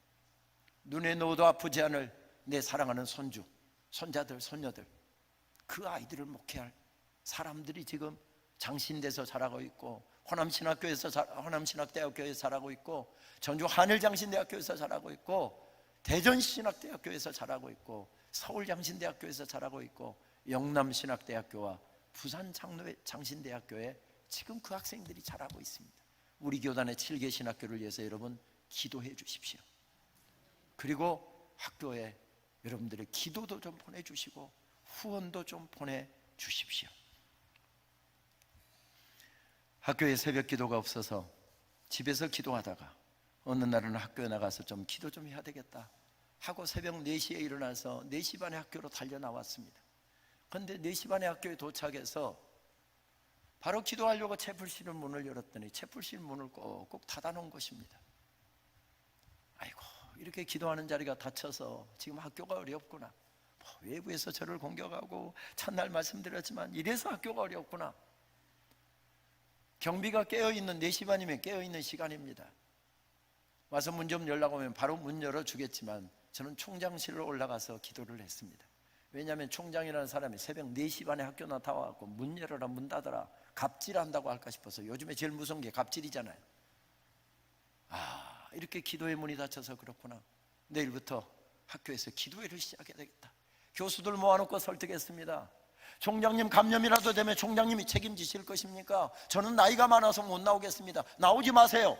S1: 눈에 넣어도 아프지 않을 내 사랑하는 손주, 손자들, 손녀들, 그 아이들을 목회할 사람들이 지금 장신대에서 자라고 있고, 호남신학대학교에서 자라고 있고, 전주 한일장신대학교에서 자라고 있고, 대전신학대학교에서 자라고 있고, 서울장신대학교에서 자라고 있고, 영남신학대학교와 부산장신대학교에 지금 그 학생들이 자라고 있습니다. 우리 교단의 7개 신학교를 위해서 여러분 기도해 주십시오. 그리고 학교에 여러분들의 기도도 좀 보내주시고 후원도 좀 보내주십시오. 학교에 새벽 기도가 없어서 집에서 기도하다가 어느 날은 학교에 나가서 좀 기도 좀 해야 되겠다 하고 새벽 4시에 일어나서 4시 반에 학교로 달려 나왔습니다. 그런데 4시 반에 학교에 도착해서 바로 기도하려고 채플실 문을 열었더니 채플실 문을 꼭 닫아놓은 것입니다. 아이고, 이렇게 기도하는 자리가 닫혀서 지금 학교가 어렵구나. 외부에서 저를 공격하고 첫날 말씀드렸지만 이래서 학교가 어렵구나. 경비가 깨어있는 4시 반이면 깨어있는 시간입니다. 와서 문 좀 열라고 하면 바로 문 열어주겠지만 저는 총장실로 올라가서 기도를 했습니다. 왜냐하면 총장이라는 사람이 새벽 4시 반에 학교 나타와서 문 열어라 문 닫아라 갑질한다고 할까 싶어서, 요즘에 제일 무서운 게 갑질이잖아요. 이렇게 기도의 문이 닫혀서 그렇구나. 내일부터 학교에서 기도회를 시작해야 되겠다. 교수들 모아놓고 설득했습니다. 총장님 감염이라도 되면 총장님이 책임지실 것입니까? 저는 나이가 많아서 못 나오겠습니다. 나오지 마세요.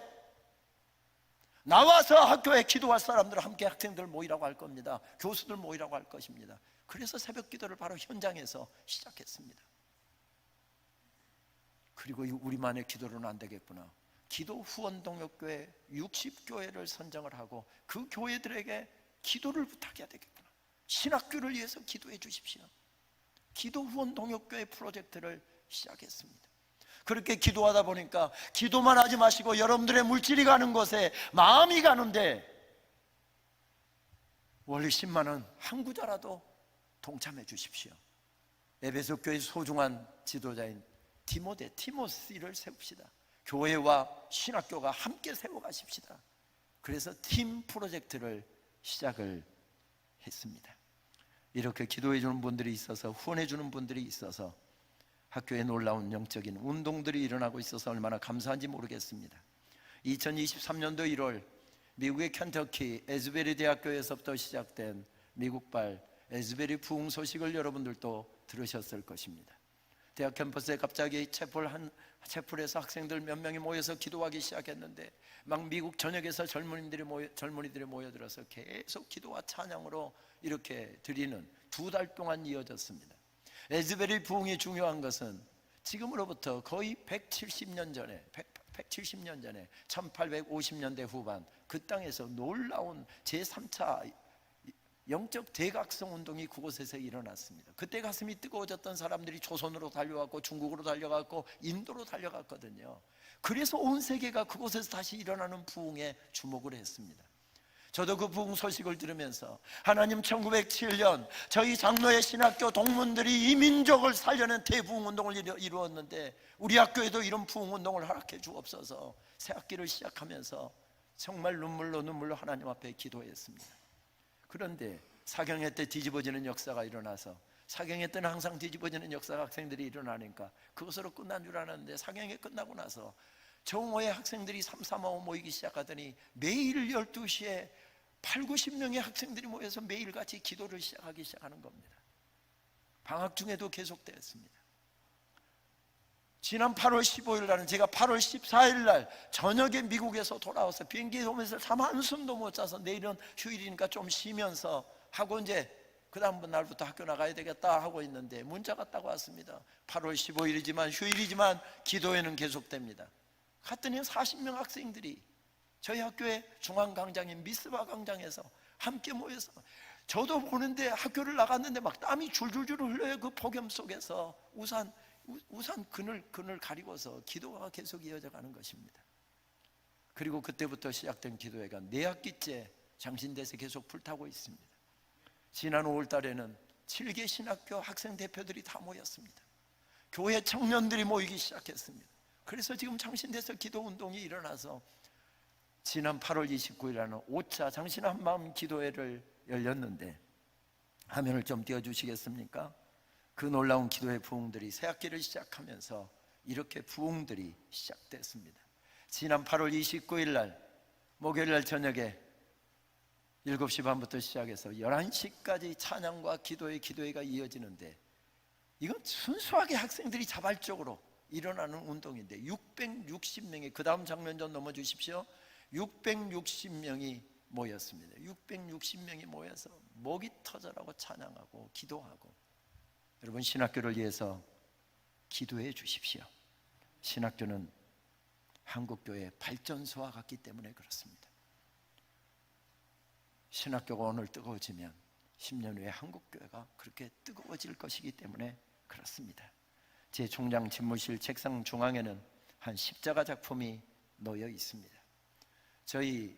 S1: 나와서 학교에 기도할 사람들 함께 학생들 모이라고 할 겁니다. 교수들 모이라고 할 것입니다. 그래서 새벽 기도를 바로 현장에서 시작했습니다. 그리고 우리만의 기도로는 안 되겠구나. 기도 후원 동역교회 60교회를 선정을 하고 그 교회들에게 기도를 부탁해야 되겠구나. 신학교를 위해서 기도해 주십시오. 기도 후원 동역교회 프로젝트를 시작했습니다. 그렇게 기도하다 보니까 기도만 하지 마시고 여러분들의 물질이 가는 곳에 마음이 가는데 월 10만 원 한 구자라도 동참해 주십시오. 에베소 교회 소중한 지도자인 티모시를 세웁시다. 교회와 신학교가 함께 세워가십시다. 그래서 팀 프로젝트를 시작을 했습니다. 이렇게 기도해 주는 분들이 있어서, 후원해 주는 분들이 있어서 학교에 놀라운 영적인 운동들이 일어나고 있어서 얼마나 감사한지 모르겠습니다. 2023년도 1월 미국의 켄터키 에즈베리 대학교에서부터 시작된 미국발 에즈베리 부흥 소식을 여러분들도 들으셨을 것입니다. 대학 캠퍼스에 갑자기 채플에서 학생들 몇 명이 모여서 기도하기 시작했는데 막 미국 전역에서 젊은이들이 모여들어서 계속 기도와 찬양으로 이렇게 드리는 2달 동안 이어졌습니다. 에즈베리 부흥이 중요한 것은 지금으로부터 거의 170년 전에 1850년대 후반 그 땅에서 놀라운 제3차 영적 대각성 운동이 그곳에서 일어났습니다. 그때 가슴이 뜨거워졌던 사람들이 조선으로 달려갔고 중국으로 달려갔고 인도로 달려갔거든요. 그래서 온 세계가 그곳에서 다시 일어나는 부흥에 주목을 했습니다. 저도 그 부흥 소식을 들으면서 하나님, 1907년 저희 장로의 신학교 동문들이 이 민족을 살려낸 대부흥 운동을 이루었는데 우리 학교에도 이런 부흥 운동을 허락해 주옵소서. 새 학기를 시작하면서 정말 눈물로 하나님 앞에 기도했습니다. 그런데 사경회 때 뒤집어지는 역사가 일어나서, 사경회 때는 항상 뒤집어지는 역사가 학생들이 일어나니까 그것으로 끝난 줄 알았는데, 사경회 끝나고 나서 정오에 학생들이 335 모이기 시작하더니 매일 12시에 80-90명의 학생들이 모여서 매일같이 기도를 시작하는 겁니다. 방학 중에도 계속되었습니다. 지난 8월 15일 날은 제가 8월 14일 날 저녁에 미국에서 돌아와서 비행기에 오면서 참 한숨도 못 자서 내일은 휴일이니까 좀 쉬면서 하고 이제 그 다음 날부터 학교 나가야 되겠다 하고 있는데 문자가 딱 왔습니다. 8월 15일이지만 휴일이지만 기도회는 계속됩니다. 갔더니 40명 학생들이 저희 학교의 중앙광장인 미스바 광장에서 함께 모여서, 저도 보는데 학교를 나갔는데 막 땀이 줄줄줄 흘러요. 그 폭염 속에서 우산 그늘 가리고서 기도가 계속 이어져 가는 것입니다. 그리고 그때부터 시작된 기도회가 4학기째 장신대에서 계속 불타고 있습니다. 지난 5월 달에는 7개 신학교 학생 대표들이 다 모였습니다. 교회 청년들이 모이기 시작했습니다. 그래서 지금 장신대에서 기도운동이 일어나서 지난 8월 29일에는 5차 장신 한마음 기도회를 열렸는데, 화면을 좀 띄워주시겠습니까? 그 놀라운 기도의 부흥들이 새학기를 시작하면서 이렇게 부흥들이 시작됐습니다. 지난 8월 29일 날 목요일 날 저녁에 7시 반부터 시작해서 11시까지 찬양과 기도회가 이어지는데, 이건 순수하게 학생들이 자발적으로 일어나는 운동인데 660명이, 그 다음 장면 좀 넘어주십시오. 660명이 모였습니다. 660명이 모여서 목이 터져라고 찬양하고 기도하고. 여러분, 신학교를 위해서 기도해 주십시오. 신학교는 한국교회의 발전소와 같기 때문에 그렇습니다. 신학교가 오늘 뜨거워지면 10년 후에 한국교회가 그렇게 뜨거워질 것이기 때문에 그렇습니다. 제 총장 집무실 책상 중앙에는 한 십자가 작품이 놓여 있습니다. 저희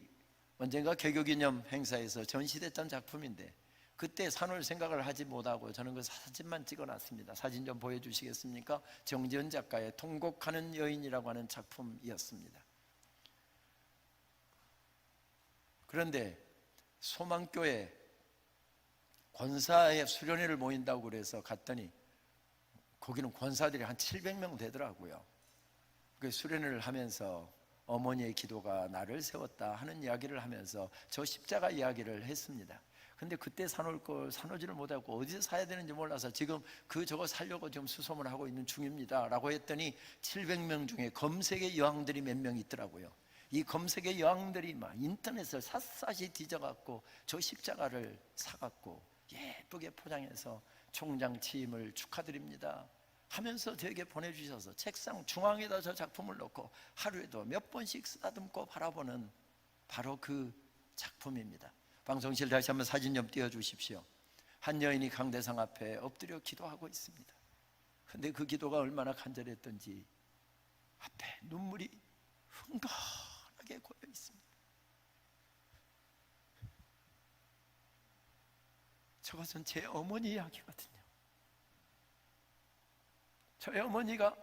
S1: 언젠가 개교기념 행사에서 전시됐던 작품인데 그때 사놓을 생각을 하지 못하고 저는 그 사진만 찍어놨습니다. 사진 좀 보여주시겠습니까? 정지은 작가의 통곡하는 여인이라고 하는 작품이었습니다. 그런데 소망교회 권사의 수련회를 모인다고 그래서 갔더니 거기는 권사들이 한 700명 되더라고요. 그 수련회를 하면서 어머니의 기도가 나를 세웠다 하는 이야기를 하면서 저 십자가 이야기를 했습니다. 근데 그때 사놓을 걸 사놓지를 못하고 어디서 사야 되는지 몰라서 지금 저거 사려고 지금 수소문을 하고 있는 중입니다 라고 했더니 700명 중에 검색의 여왕들이 몇 명 있더라고요. 이 검색의 여왕들이 막 인터넷을 샅샅이 뒤져갖고 저 십자가를 사갖고 예쁘게 포장해서 총장 취임을 축하드립니다 하면서 저에게 보내주셔서 책상 중앙에다 저 작품을 놓고 하루에도 몇 번씩 쓰다듬고 바라보는 바로 그 작품입니다. 방송실 다시 한번 사진 좀 띄워주십시오. 한 여인이 강대상 앞에 엎드려 기도하고 있습니다. 근데 그 기도가 얼마나 간절했던지 앞에 눈물이 흥건하게 고여 있습니다. 저것은 제 어머니 이야기거든요. 저희 어머니가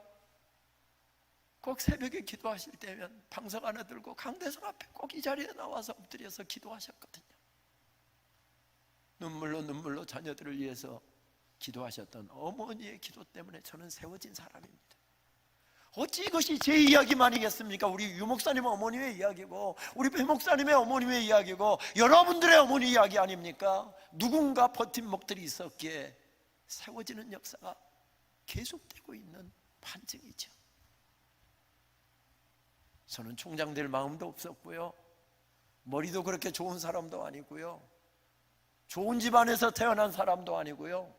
S1: 꼭 새벽에 기도하실 때면 방석 하나 들고 강대상 앞에 꼭 이 자리에 나와서 엎드려서 기도하셨거든요. 눈물로 자녀들을 위해서 기도하셨던 어머니의 기도 때문에 저는 세워진 사람입니다. 어찌 이것이 제 이야기만이겠습니까? 우리 유 목사님 어머님의 이야기고 우리 배 목사님의 어머님의 이야기고 여러분들의 어머니 이야기 아닙니까? 누군가 버팀목들이 있었기에 세워지는 역사가 계속되고 있는 반증이죠. 저는 총장 될 마음도 없었고요, 머리도 그렇게 좋은 사람도 아니고요, 좋은 집안에서 태어난 사람도 아니고요,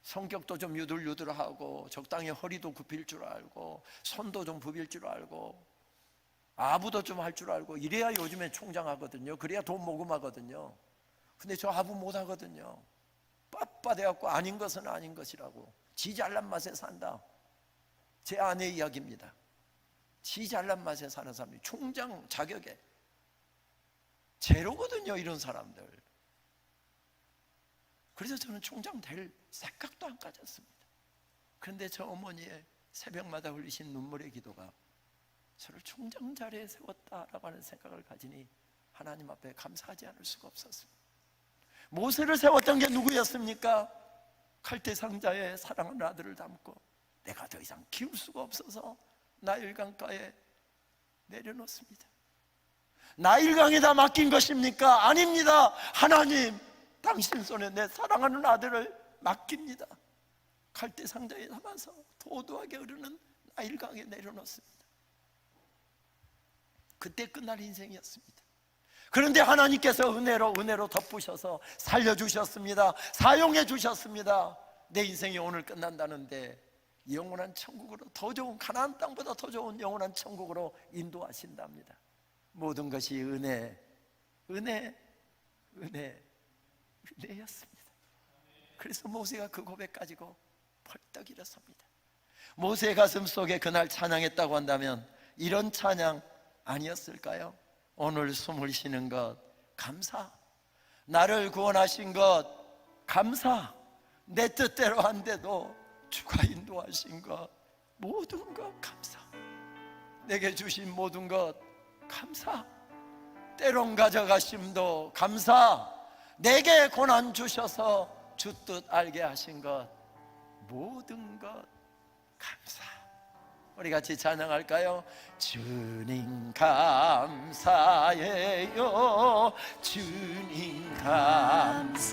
S1: 성격도 좀 유들유들하고 적당히 허리도 굽힐 줄 알고 손도 좀 부빌 줄 알고 아부도 좀 할 줄 알고 이래야 요즘에 총장 하거든요. 그래야 돈 모금하거든요. 근데 저 아부 못 하거든요. 빳빳해갖고 아닌 것은 아닌 것이라고 지 잘난 맛에 산다. 제 아내 이야기입니다. 지 잘난 맛에 사는 사람이 총장 자격에 제로거든요, 이런 사람들. 그래서 저는 총장 될 생각도 안 가졌습니다. 그런데 저 어머니의 새벽마다 흘리신 눈물의 기도가 저를 총장 자리에 세웠다라고 하는 생각을 가지니 하나님 앞에 감사하지 않을 수가 없었습니다. 모세를 세웠던 게 누구였습니까? 칼대 상자에 사랑하는 아들을 담고 내가 더 이상 키울 수가 없어서 나일강가에 내려놓습니다. 나일강에다 맡긴 것입니까? 아닙니다. 하나님, 당신 손에 내 사랑하는 아들을 맡깁니다. 칼대 상자에 담아서 도도하게 흐르는 나일강에 내려놓습니다. 그때 끝날 인생이었습니다. 그런데 하나님께서 은혜로 덮으셔서 살려주셨습니다. 사용해 주셨습니다. 내 인생이 오늘 끝난다는데 영원한 천국으로, 더 좋은 가나안 땅보다 더 좋은 영원한 천국으로 인도하신답니다. 모든 것이 은혜였습니다. 그래서 모세가 그 고백 가지고 벌떡 일어섭니다. 모세의 가슴 속에 그날 찬양했다고 한다면 이런 찬양 아니었을까요? 오늘 숨을 쉬는 것 감사, 나를 구원하신 것 감사, 내 뜻대로 안 돼도 주가 인도하신 것 모든 것 감사, 내게 주신 모든 것 감사, 때론 가져가심도 감사, 내게 고난 주셔서 주 뜻 알게 하신 것 모든 것 감사. 우리 같이 찬양할까요? 주님 감사해요, 주님 감사해요,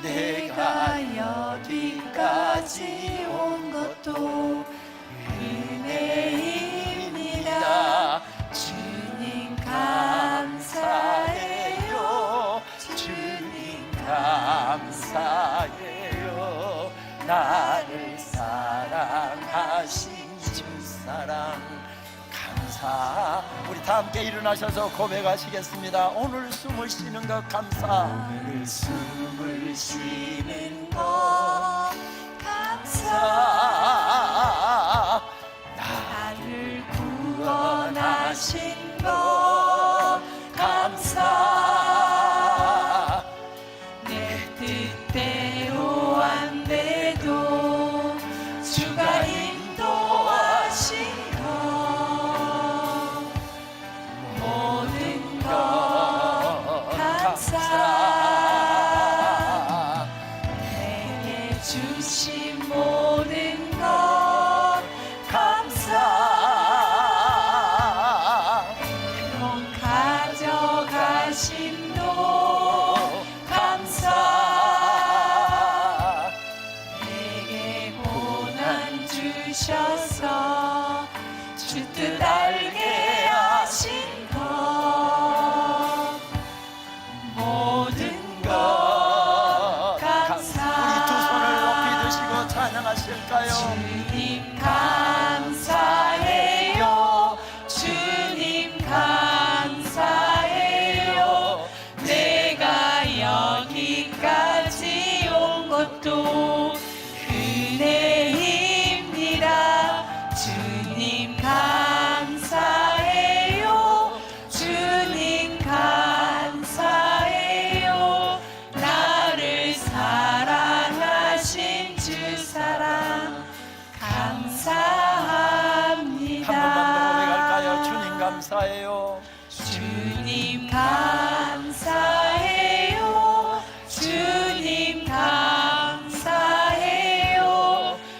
S1: 내가 여기까지 온 것도 은혜입니다. 주님 감사해요, 주님 감사해요, 나를 사랑하신 주 사랑 감사. 우리 다 함께 일어나셔서 고백하시겠습니다. 오늘 숨을 쉬는 것 감사, 오늘 숨을 쉬는 것 감사, 나를 구원하신 것 감사, 내 뜻대로 안 돼도 주가 인도하신 것 모든 것 감사, 내게 주신 모든 것 감사, 그런 가져가심도 감사, 내게 고난 주셔서 주 뜻 알게 하신 것 모든 것 감사. 우리 두 손을 높이 드시고 찬양하실까요? 주님 감사해요, 주님 감사해요, 내가 여기까지 온 것도 은혜입니다. 주님 감사해요, 주님 감사해요, 나를 사랑하신 주 사랑 감사합니다. 한 번만 더 고백할까요? 주님 감사해요, 주님 감사해요, 주님 감사해요,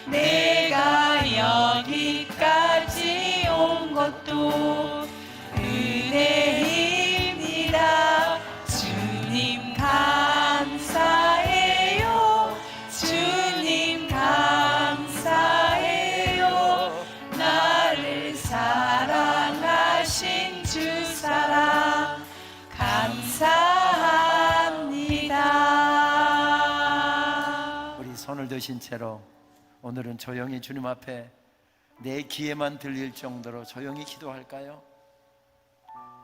S1: 내가 여기까지 온 것도 은혜입니다. 주님 감사해요, 주님 감사해요, 나를 사랑하신 주 사랑 감사합니다. 우리 손을 드신 채로 오늘은 조용히 주님 앞에 내 귀에만 들릴 정도로 조용히 기도할까요?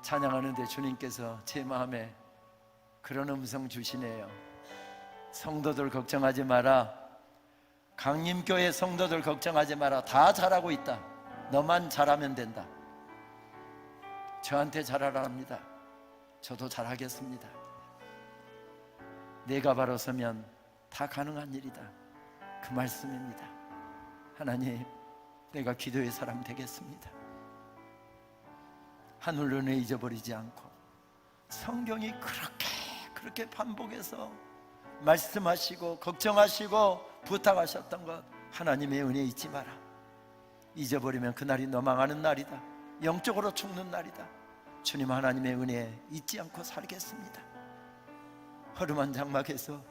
S1: 찬양하는데 주님께서 제 마음에 그런 음성 주시네요. 성도들 걱정하지 마라, 강림교회 성도들 걱정하지 마라, 다 잘하고 있다, 너만 잘하면 된다. 저한테 잘하랍니다. 저도 잘하겠습니다. 내가 바로 서면 다 가능한 일이다. 그 말씀입니다. 하나님, 내가 기도의 사람 되겠습니다. 하늘 은혜 잊어버리지 않고 성경이 그렇게 반복해서 말씀하시고 걱정하시고 부탁하셨던 것, 하나님의 은혜 잊지 마라. 잊어버리면 그날이 너 망하는 날이다. 영적으로 죽는 날이다. 주님, 하나님의 은혜 잊지 않고 살겠습니다. 허름한 장막에서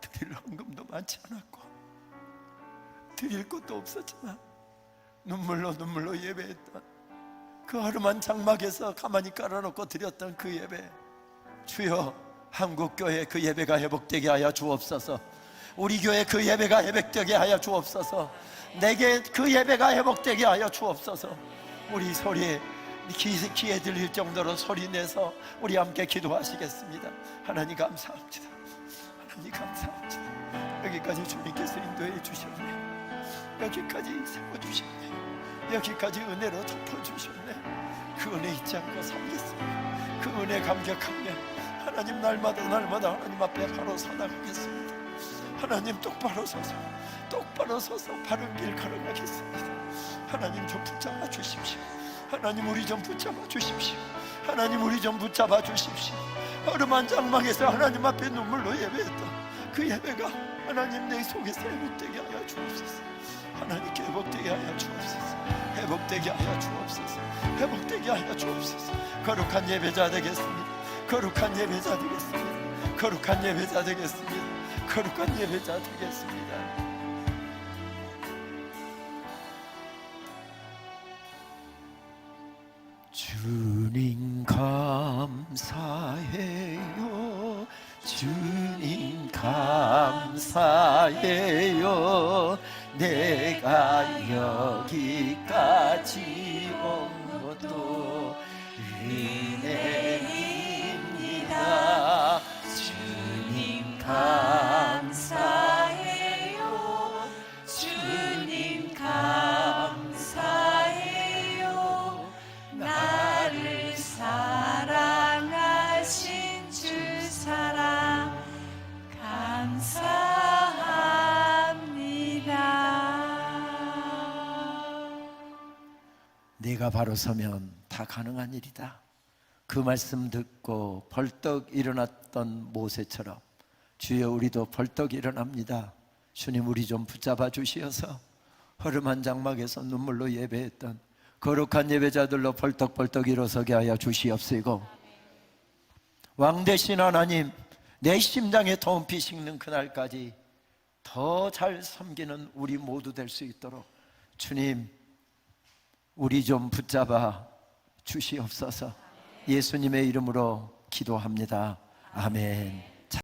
S1: 드릴 헌금도 많지 않았고 드릴 것도 없었지만 눈물로 예배했던 그 허름한 장막에서 가만히 깔아놓고 드렸던 그 예배, 주여, 한국교회 그 예배가 회복되게 하여 주옵소서. 우리 교회 그 예배가 회복되게 하여 주옵소서. 내게 그 예배가 회복되게 하여 주옵소서. 우리 소리 귀에 들릴 정도로 소리내서 우리 함께 기도하시겠습니다. 하나님 감사합니다. 하나님 감사합니다. 여기까지 주님께서 인도해 주셨네. 여기까지 세워주셨네. 여기까지 은혜로 덮어주셨네. 그 은혜 잊지 않고 살겠습니다. 그 은혜 감격하며 하나님 날마다 하나님 앞에 바로 서나가겠습니다. 하나님 똑바로 서서 바른 길 걸어가겠습니다. 하나님 좀 붙잡아 주십시오. 하나님 우리 좀 붙잡아 주십시오. 하나님 우리 좀 붙잡아 주십시오. 허름한 장막에서 하나님 앞에 눈물로 예배했던 그 예배가 하나님 내 속에서 회복되게 하여 주옵소서. 하나님께 회복되게 하여 주옵소서. 회복되게 하여 주옵소서. 회복되게 하여 주옵소서. 거룩한 예배자 되겠습니다. 거룩한 예배자 되겠습니다. 거룩한 예배자 되겠습니다. 거룩한 예배자 되겠습니다. 주님 감사해요. 주님 감사해요. 내가 여기까지 온 것도 은혜입니다. 주님 감사해요. 주님 감사해요. 나를 사랑하신 주 사랑 감사합니다. 내가 바로 서면 다 가능한 일이다. 그 말씀 듣고 벌떡 일어났던 모세처럼 주여 우리도 벌떡 일어납니다. 주님 우리 좀 붙잡아 주시어서 허름한 장막에서 눈물로 예배했던 거룩한 예배자들로 벌떡벌떡 일어서게 하여 주시옵시고, 왕 되신 하나님, 내 심장에 더운피 식는 그날까지 더 잘 섬기는 우리 모두 될 수 있도록 주님 우리 좀 붙잡아 주시옵소서. 예수님의 이름으로 기도합니다. 아멘.